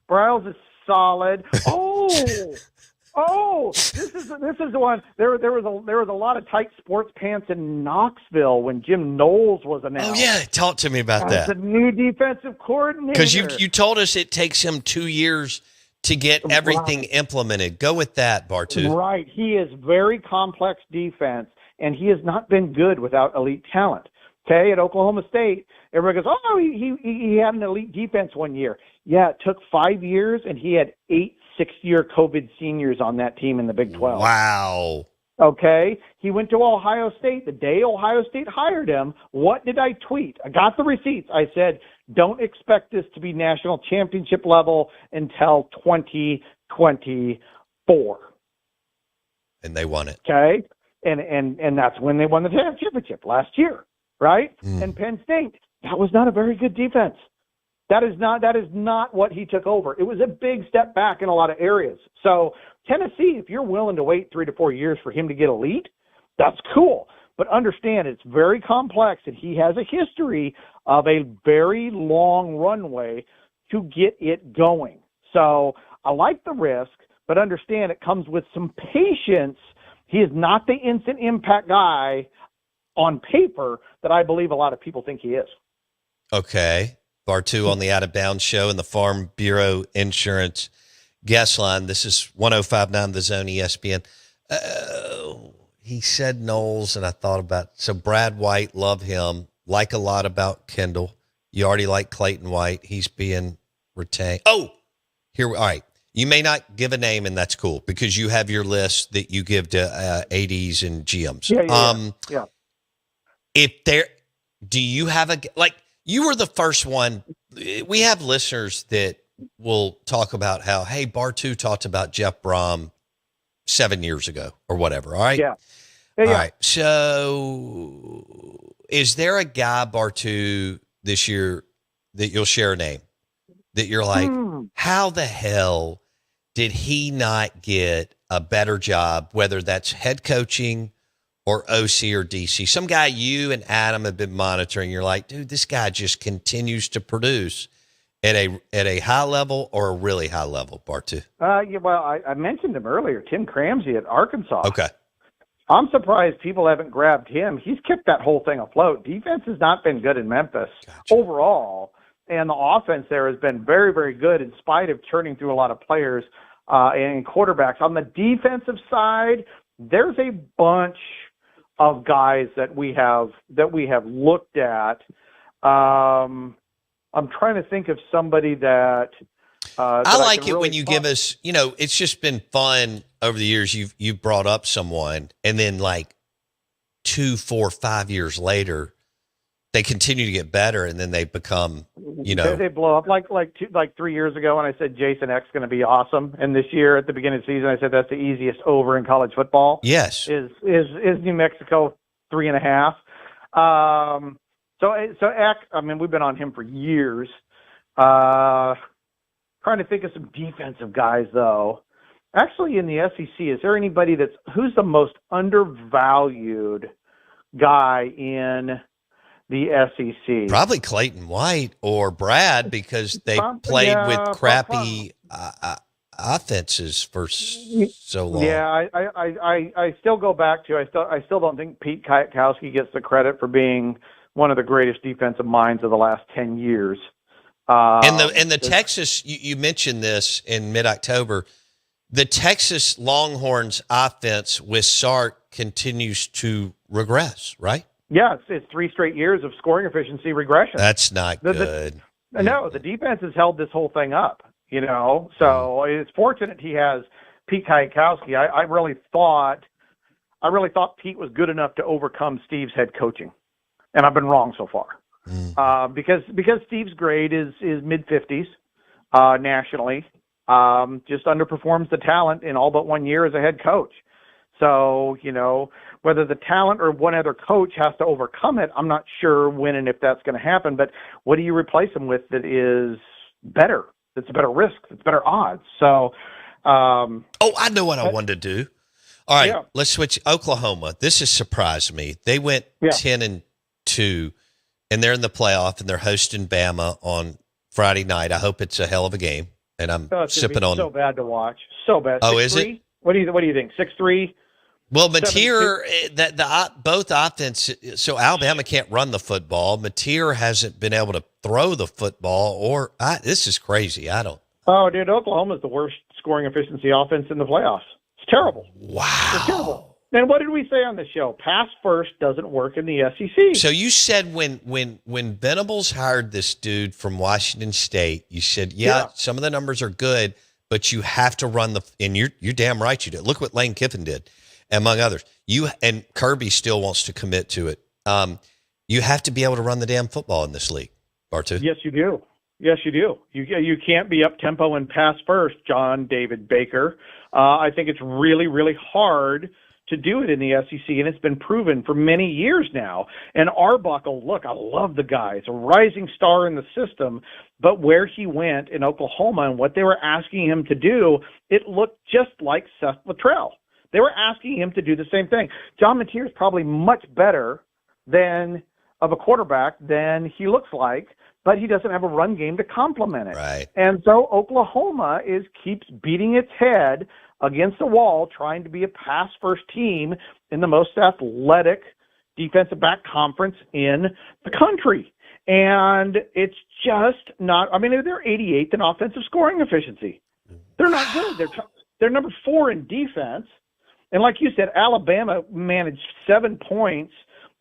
Briles is solid. This is the one. There was a lot of tight sports pants in Knoxville when Jim Knowles was announced. Oh yeah, talk to me about that. The new defensive coordinator. Because you told us it takes him 2 years to get everything implemented. Go with that, Bartu. Right. He is very complex defense, and he has not been good without elite talent. Okay, at Oklahoma State, everybody goes, oh, he had an elite defense one year. Yeah, it took 5 years, and he had 8 six-year COVID seniors on that team in the Big 12. Wow. Okay, he went to Ohio State. The day Ohio State hired him, what did I tweet? I got the receipts. I said, don't expect this to be national championship level until 2024. And they won it. Okay, and that's when they won the championship last year, right? And Penn State, that was not a very good defense. That is not what he took over. It was a big step back in a lot of areas. So Tennessee, if you're willing to wait 3 to 4 years for him to get elite, that's cool. But understand it's very complex, and he has a history of a very long runway to get it going. So I like the risk, but understand it comes with some patience. He is not the instant impact guy on paper that I believe a lot of people think he is. Okay. Bartu on the Out of Bounds show and the Farm Bureau Insurance guest line. This is 105.9 The Zone ESPN. He said Knowles, and I thought about so Brad White, love him. Like a lot about Kendall. You already like Clayton White. He's being retained. All right. You may not give a name, and that's cool because you have your list that you give to ADs and GMs. Yeah. Do you have you were the first one. We have listeners that will talk about how, hey, Bartu talked about Jeff Brom 7 years ago or whatever. All right. Yeah. All right. So is there a guy, Bartu, this year that you'll share a name that you're like, how the hell did he not get a better job, whether that's head coaching or OC or DC? Some guy you and Adam have been monitoring. You're like, dude, this guy just continues to produce. at a high level or a really high level, Bartu? Yeah, well, I mentioned him earlier, Tim Cramsey at Arkansas. Okay. I'm surprised people haven't grabbed him. He's kept that whole thing afloat. Defense has not been good in Memphis overall, and the offense there has been very, very good in spite of churning through a lot of players and quarterbacks. On the defensive side, there's a bunch of guys that we have looked at. I'm trying to think of somebody that I like it really when you give us, it's just been fun over the years. You've brought up someone, and then like 2, 4, 5 years later, they continue to get better, and then they become, they blow up. Like 3 years ago, when I said Jason X going to be awesome, and this year at the beginning of the season, I said that's the easiest over in college football. Yes, is New Mexico 3.5. So Eck, I mean, we've been on him for years. Trying to think of some defensive guys, though. Actually, in the SEC, is there anybody who's the most undervalued guy in the SEC? Probably Clayton White or Brad, because they played with crappy offenses for so long. Yeah, I still go back to I still don't think Pete Kwiatkowski gets the credit for being one of the greatest defensive minds of the last 10 years. And the Texas, you mentioned this in mid-October, the Texas Longhorns offense with Sark continues to regress, right? Yeah, it's 3 straight years of scoring efficiency regression. That's not good. No, the defense has held this whole thing up, so it's fortunate he has Pete Kwiatkowski. I really thought Pete was good enough to overcome Steve's head coaching, and I've been wrong so far. Because Steve's grade is mid-50s nationally, just underperforms the talent in all but 1 year as a head coach. So, whether the talent or one other coach has to overcome it, I'm not sure when and if that's going to happen. But what do you replace him with that is better? That's a better risk. That's better odds. So, I know what I wanted to do. All right, Let's switch. Oklahoma. This has surprised me. They went 10-2. And they're in the playoff, and they're hosting Bama on Friday night. I hope it's a hell of a game. And I'm sipping on. So bad to watch. So bad. Oh, is it? What do you think? 6-3. Well, Mateer, both offense. So Alabama can't run the football. Mateer hasn't been able to throw the football. This is crazy. I don't. Oh, dude, Oklahoma's the worst scoring efficiency offense in the playoffs. It's terrible. Wow. It's terrible. And what did we say on the show? Pass first doesn't work in the SEC. So you said when Venables hired this dude from Washington State, you said, some of the numbers are good, but you have to run and you're damn right you did. Look what Lane Kiffin did, among others. And Kirby still wants to commit to it. You have to be able to run the damn football in this league, Bartu. Yes, you do. Yes, you do. You can't be up tempo and pass first, John David Baker. I think it's really, really hard to do it in the SEC, and it's been proven for many years now. And Arbuckle, look, I love the guy. It's a rising star in the system, but where he went in Oklahoma and what they were asking him to do, it looked just like Seth Luttrell. They were asking him to do the same thing. John Mateer is probably much better of a quarterback than he looks like, but he doesn't have a run game to complement it. Right. And so Oklahoma keeps beating its head against the wall, trying to be a pass-first team in the most athletic defensive back conference in the country. And it's just not – I mean, they're 88th in offensive scoring efficiency. They're not good. They're number 4 in defense. And like you said, Alabama managed 7 points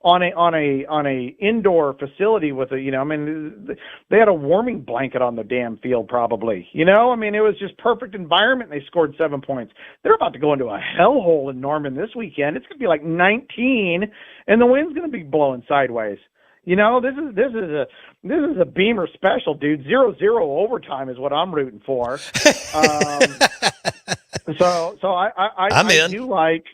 on a indoor facility with they had a warming blanket on the damn field probably. It was just perfect environment. They scored 7 points. They're about to go into a hellhole in Norman this weekend. It's going to be like 19, and the wind's going to be blowing sideways. This is a Beamer special, dude. 0-0 overtime is what I'm rooting for. So I do like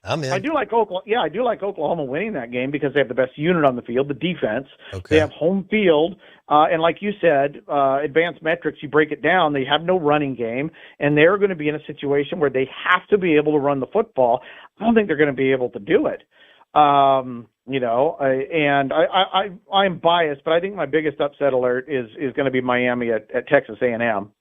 Oklahoma. Yeah, I do like Oklahoma winning that game because they have the best unit on the field, the defense. Okay. They have home field, and like you said, advanced metrics. You break it down, they have no running game, and they're going to be in a situation where they have to be able to run the football. I don't think they're going to be able to do it. I'm biased, but I think my biggest upset alert is going to be Miami at Texas A&M.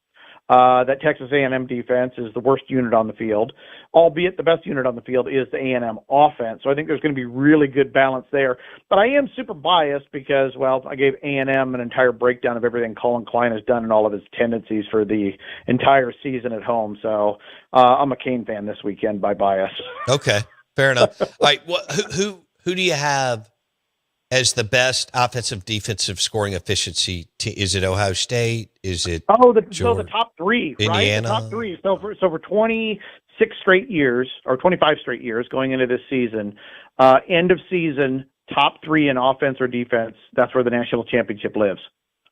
That Texas A&M defense is the worst unit on the field, albeit the best unit on the field is the A&M offense. So I think there's going to be really good balance there. But I am super biased because, well, I gave A&M an entire breakdown of everything Colin Klein has done and all of his tendencies for the entire season at home. So I'm a Cane fan this weekend by bias. Okay, fair enough. All right, who do you have as the best offensive defensive scoring efficiency? Is it Ohio State? Is it the top three, Indiana? Right? The top three. So for 26 straight years or 25 straight years going into this season, end of season, top three in offense or defense, that's where the national championship lives,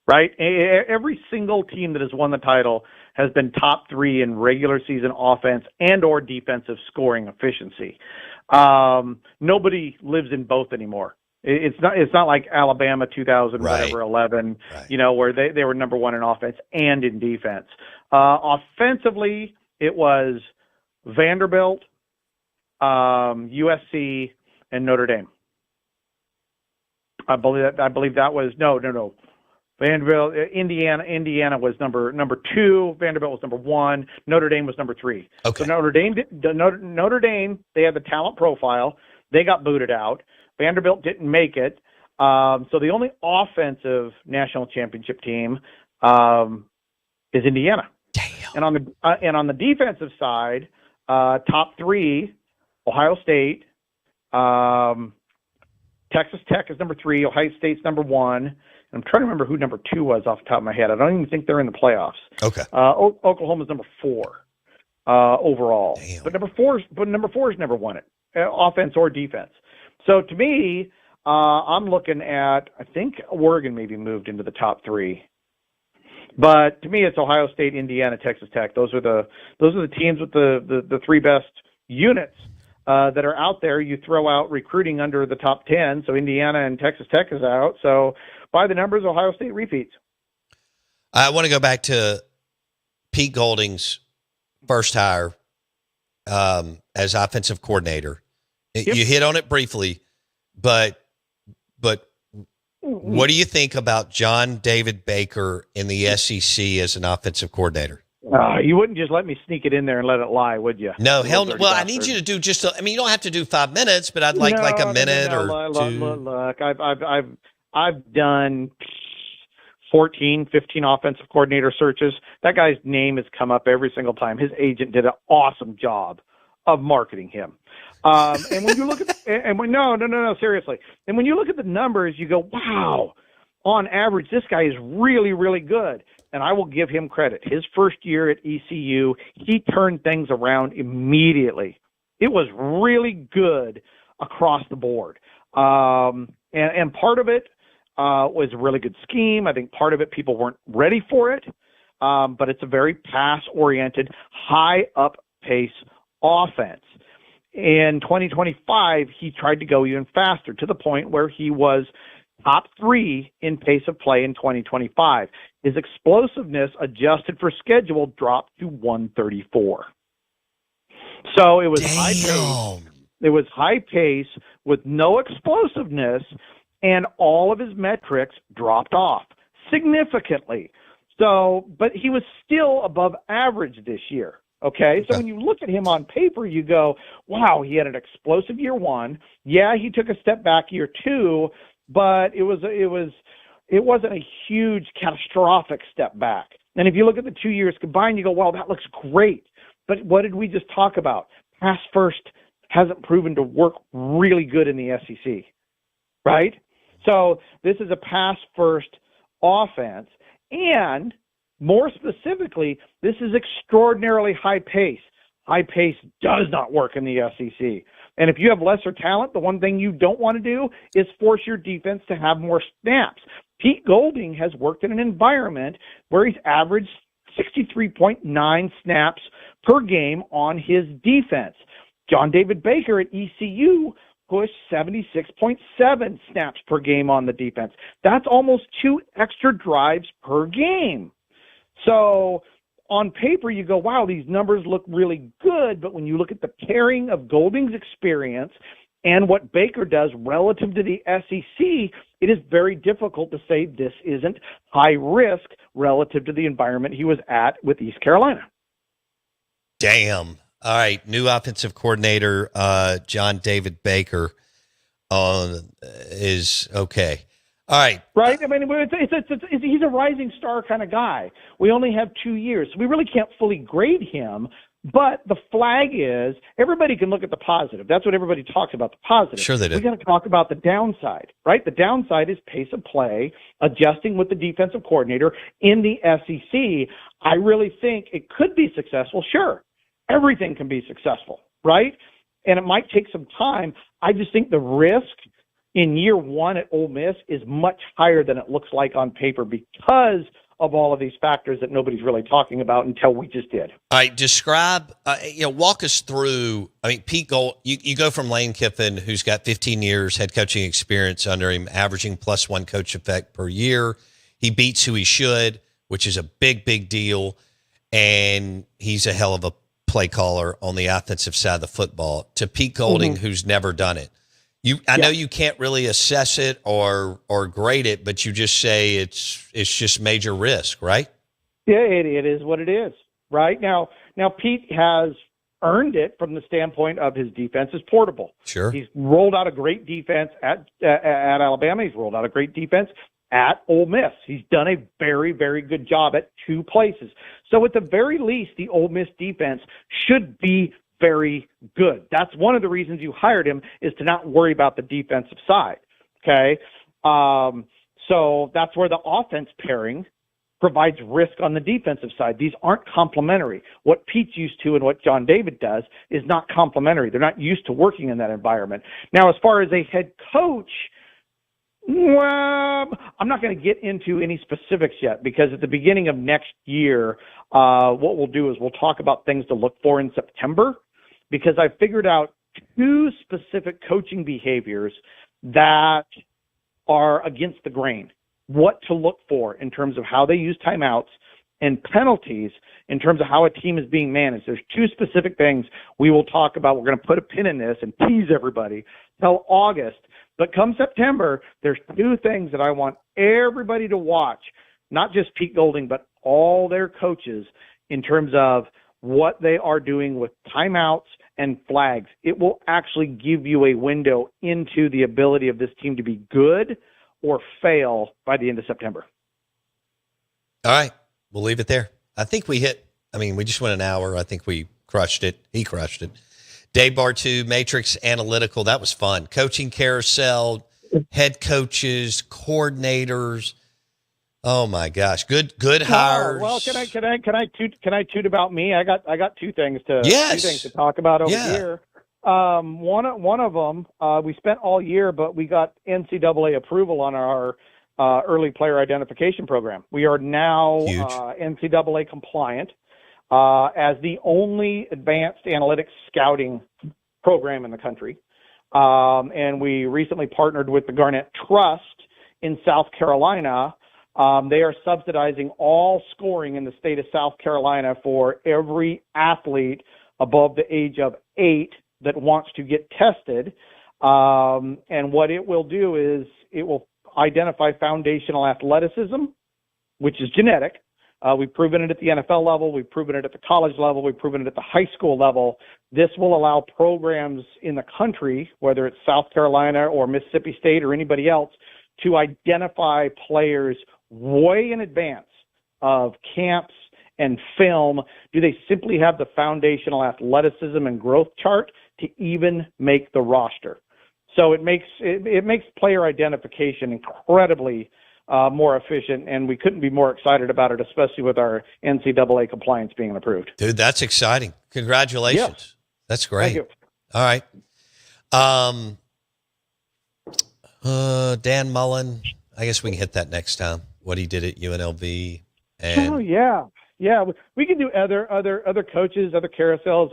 right? Every single team that has won the title has been top three in regular season offense and or defensive scoring efficiency. Nobody lives in both anymore. It's not like Alabama 2000 11, right. Where they were number one in offense and in defense. Offensively, it was Vanderbilt, USC, and Notre Dame. I believe that was no. Vanderbilt, Indiana was number two. Vanderbilt was number one. Notre Dame was number three. Okay. So Notre Dame, they had the talent profile. They got booted out. Vanderbilt didn't make it. So the only offensive national championship team is Indiana. Damn. And on the defensive side, top three, Ohio State, Texas Tech is number three, Ohio State's number one. I'm trying to remember who number two was off the top of my head. I don't even think they're in the playoffs. Okay. Oklahoma's number four overall. Damn. But number four's never won it, offense or defense. So to me, I'm looking at, I think Oregon maybe moved into the top three. But to me, it's Ohio State, Indiana, Texas Tech. Those are the teams with the three best units that are out there. You throw out recruiting under the top 10, so Indiana and Texas Tech is out. So by the numbers, Ohio State repeats. I want to go back to Pete Golding's first hire as offensive coordinator. Yep. You hit on it briefly, but what do you think about John David Baker in the SEC as an offensive coordinator? You wouldn't just let me sneak it in there and let it lie, would you? No, hell no. Well, I need you to do just you don't have to do 5 minutes, but I'd like a minute or two. Look, I've done 14, 15 offensive coordinator searches. That guy's name has come up every single time. His agent did an awesome job of marketing him. And when you look at seriously. And when you look at the numbers, you go, wow, on average, this guy is really, really good. And I will give him credit. His first year at ECU, he turned things around immediately. It was really good across the board. And part of it was a really good scheme. I think part of it, people weren't ready for it. But it's a very pass-oriented, high-up pace offense. In 2025, he tried to go even faster to the point where he was top three in pace of play in 2025. His explosiveness adjusted for schedule dropped to 134. So it was high pace. It was high pace with no explosiveness, and all of his metrics dropped off significantly. So, but he was still above average this year. Okay, so when you look at him on paper, you go, wow, he had an explosive year one. Yeah, he took a step back year two, but it wasn't a huge catastrophic step back. And if you look at the 2 years combined, you go, well, that looks great. But what did we just talk about? Pass first hasn't proven to work really good in the SEC, right? So this is a pass first offense, and more specifically, this is extraordinarily high pace. High pace does not work in the SEC. And if you have lesser talent, the one thing you don't want to do is force your defense to have more snaps. Pete Golding has worked in an environment where he's averaged 63.9 snaps per game on his defense. John David Baker at ECU pushed 76.7 snaps per game on the defense. That's almost 2 extra drives per game. So on paper, you go, wow, these numbers look really good. But when you look at the pairing of Golding's experience and what Baker does relative to the SEC, it is very difficult to say this isn't high risk relative to the environment he was at with East Carolina. Damn. All right. New offensive coordinator, John David Baker, is okay. All right. Right? I mean, he's a rising star kind of guy. We only have 2 years, so we really can't fully grade him. But the flag is everybody can look at the positive. That's what everybody talks about, the positive. Sure they do. We got to talk about the downside, right? The downside is pace of play, adjusting with the defensive coordinator in the SEC. I really think it could be successful. Sure, everything can be successful, right? And it might take some time. I just think the risk in year one at Ole Miss is much higher than it looks like on paper because of all of these factors that nobody's really talking about until we just did. All right, describe, walk us through. I mean, Pete Gold, you go from Lane Kiffin, who's got 15 years head coaching experience under him, averaging +1 coach effect per year. He beats who he should, which is a big, big deal. And he's a hell of a play caller on the offensive side of the football, to Pete Golding, who's never done it. I know you can't really assess it or grade it, but you just say it's just major risk, right? Yeah, it is what it is, right? Now Pete has earned it from the standpoint of his defense is portable. Sure. He's rolled out a great defense at Alabama. He's rolled out a great defense at Ole Miss. He's done a very, very good job at 2 places. So at the very least, the Ole Miss defense should be very good. That's one of the reasons you hired him, is to not worry about the defensive side. Okay. So that's where the offense pairing provides risk on the defensive side. These aren't complementary. What Pete's used to and what John David does is not complementary. They're not used to working in that environment. Now, as far as a head coach, well, I'm not going to get into any specifics yet, because at the beginning of next year, what we'll do is we'll talk about things to look for in September, because I figured out 2 specific coaching behaviors that are against the grain. What to look for in terms of how they use timeouts and penalties in terms of how a team is being managed. There's 2 specific things we will talk about. We're going to put a pin in this and tease everybody till August. But come September, there's 2 things that I want everybody to watch, not just Pete Golding, but all their coaches, in terms of what they are doing with timeouts and flags. It will actually give you a window into the ability of this team to be good or fail by the end of September. All right. We'll leave it there. I think we just went an hour. I think we crushed it. He crushed it. Dave Bartu, Matrix Analytical. That was fun. Coaching carousel, head coaches, coordinators. Oh my gosh. Good hires. Well, can I toot about me? I got 2 things to yes. 2 things to talk about over here. One of them, we spent all year, but we got NCAA approval on our early player identification program. We are now NCAA compliant as the only advanced analytics scouting program in the country. And we recently partnered with the Garnett Trust in South Carolina. They are subsidizing all scoring in the state of South Carolina for every athlete above the age of 8 that wants to get tested. And what it will do is it will identify foundational athleticism, which is genetic. We've proven it at the NFL level. We've proven it at the college level. We've proven it at the high school level. This will allow programs in the country, whether it's South Carolina or Mississippi State or anybody else, to identify players way in advance of camps and film. Do they simply have the foundational athleticism and growth chart to even make the roster? So it makes player identification incredibly more efficient, and we couldn't be more excited about it, especially with our NCAA compliance being approved. Dude, that's exciting. Congratulations. Yeah. That's great. Thank you. All right. Dan Mullen, I guess we can hit that next time, what he did at UNLV. And Yeah. We can do other coaches, other carousels,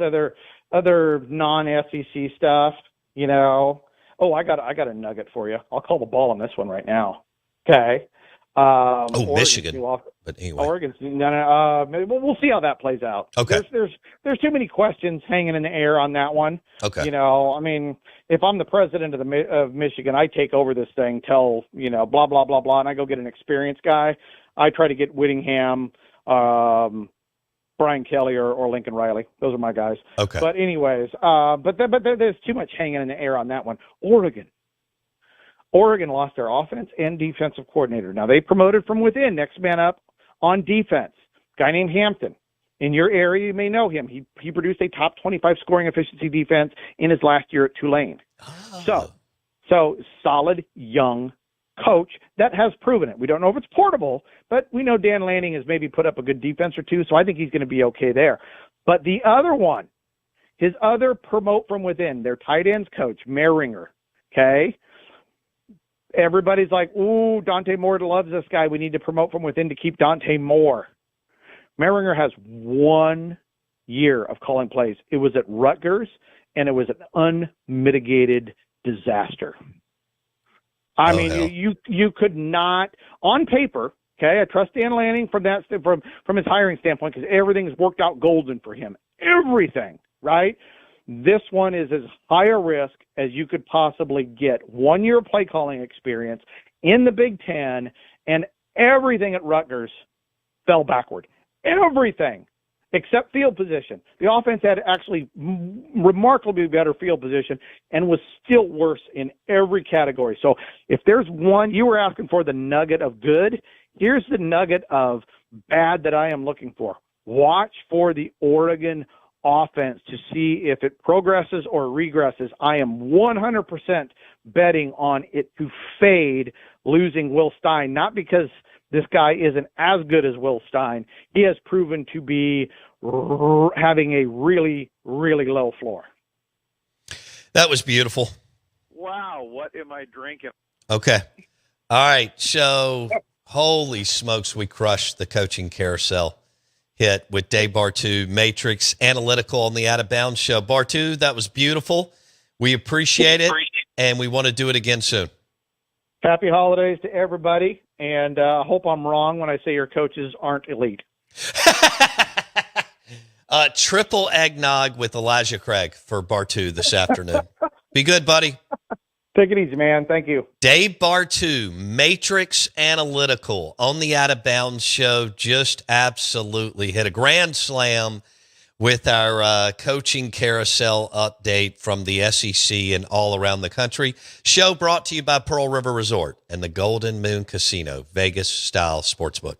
other non-SEC stuff, you know. Oh, I got a nugget for you. I'll call the ball on this one right now. Okay. Oregon, Michigan. who lost- But anyway. Oregon's maybe we'll see how that plays out. Okay. There's too many questions hanging in the air on that one. Okay. I mean, if I'm the president of Michigan, I take over this thing, tell blah blah blah blah, and I go get an experienced guy. I try to get Whittingham, Brian Kelly, or Lincoln Riley. Those are my guys. Okay. But anyways, but there's too much hanging in the air on that one. Oregon lost their offense and defensive coordinator. Now, they promoted from within, next man up on defense. Guy named Hampton. In your area, you may know him. He produced a top 25 scoring efficiency defense in his last year at Tulane. Oh. So solid, young coach that has proven it. We don't know if it's portable, but we know Dan Lanning has maybe put up a good defense or two, so I think he's going to be okay there. But the other one, his other promote from within, their tight ends coach, Mehringer, okay? Everybody's like, ooh, Dante Moore loves this guy. We need to promote from within to keep Dante Moore. Mehringer has 1 year of calling plays. It was at Rutgers, and it was an unmitigated disaster. I mean, you could not, on paper, okay, I trust Dan Lanning from his hiring standpoint because everything's worked out golden for him. Everything, right? This one is as high a risk as you could possibly get. 1 year of play calling experience in the Big Ten, and everything at Rutgers fell backward. Everything except field position. The offense had actually remarkably better field position and was still worse in every category. So if there's one, you were asking for the nugget of good. Here's the nugget of bad that I am looking for. Watch for the Oregon offense to see if it progresses or regresses. I am 100% betting on it to fade losing Will Stein, not because this guy isn't as good as Will Stein. He has proven to be having a really, really low floor. That was beautiful. Wow, what am I drinking? Okay. All right. So, holy smokes, we crushed the coaching carousel hit with Dave Bartu, Matrix Analytical on the Out of Bounds show. Bartu, that was beautiful. We appreciate it, and we want to do it again soon. Happy holidays to everybody, and I hope I'm wrong when I say your coaches aren't elite. Triple eggnog with Elijah Craig for Bartu this afternoon. Be good, buddy. Take it easy, man. Thank you. Dave Bartu, Matrix Analytical on the Out of Bounds show, just absolutely hit a grand slam with our coaching carousel update from the SEC and all around the country. Show brought to you by Pearl River Resort and the Golden Moon Casino, Vegas-style sportsbook.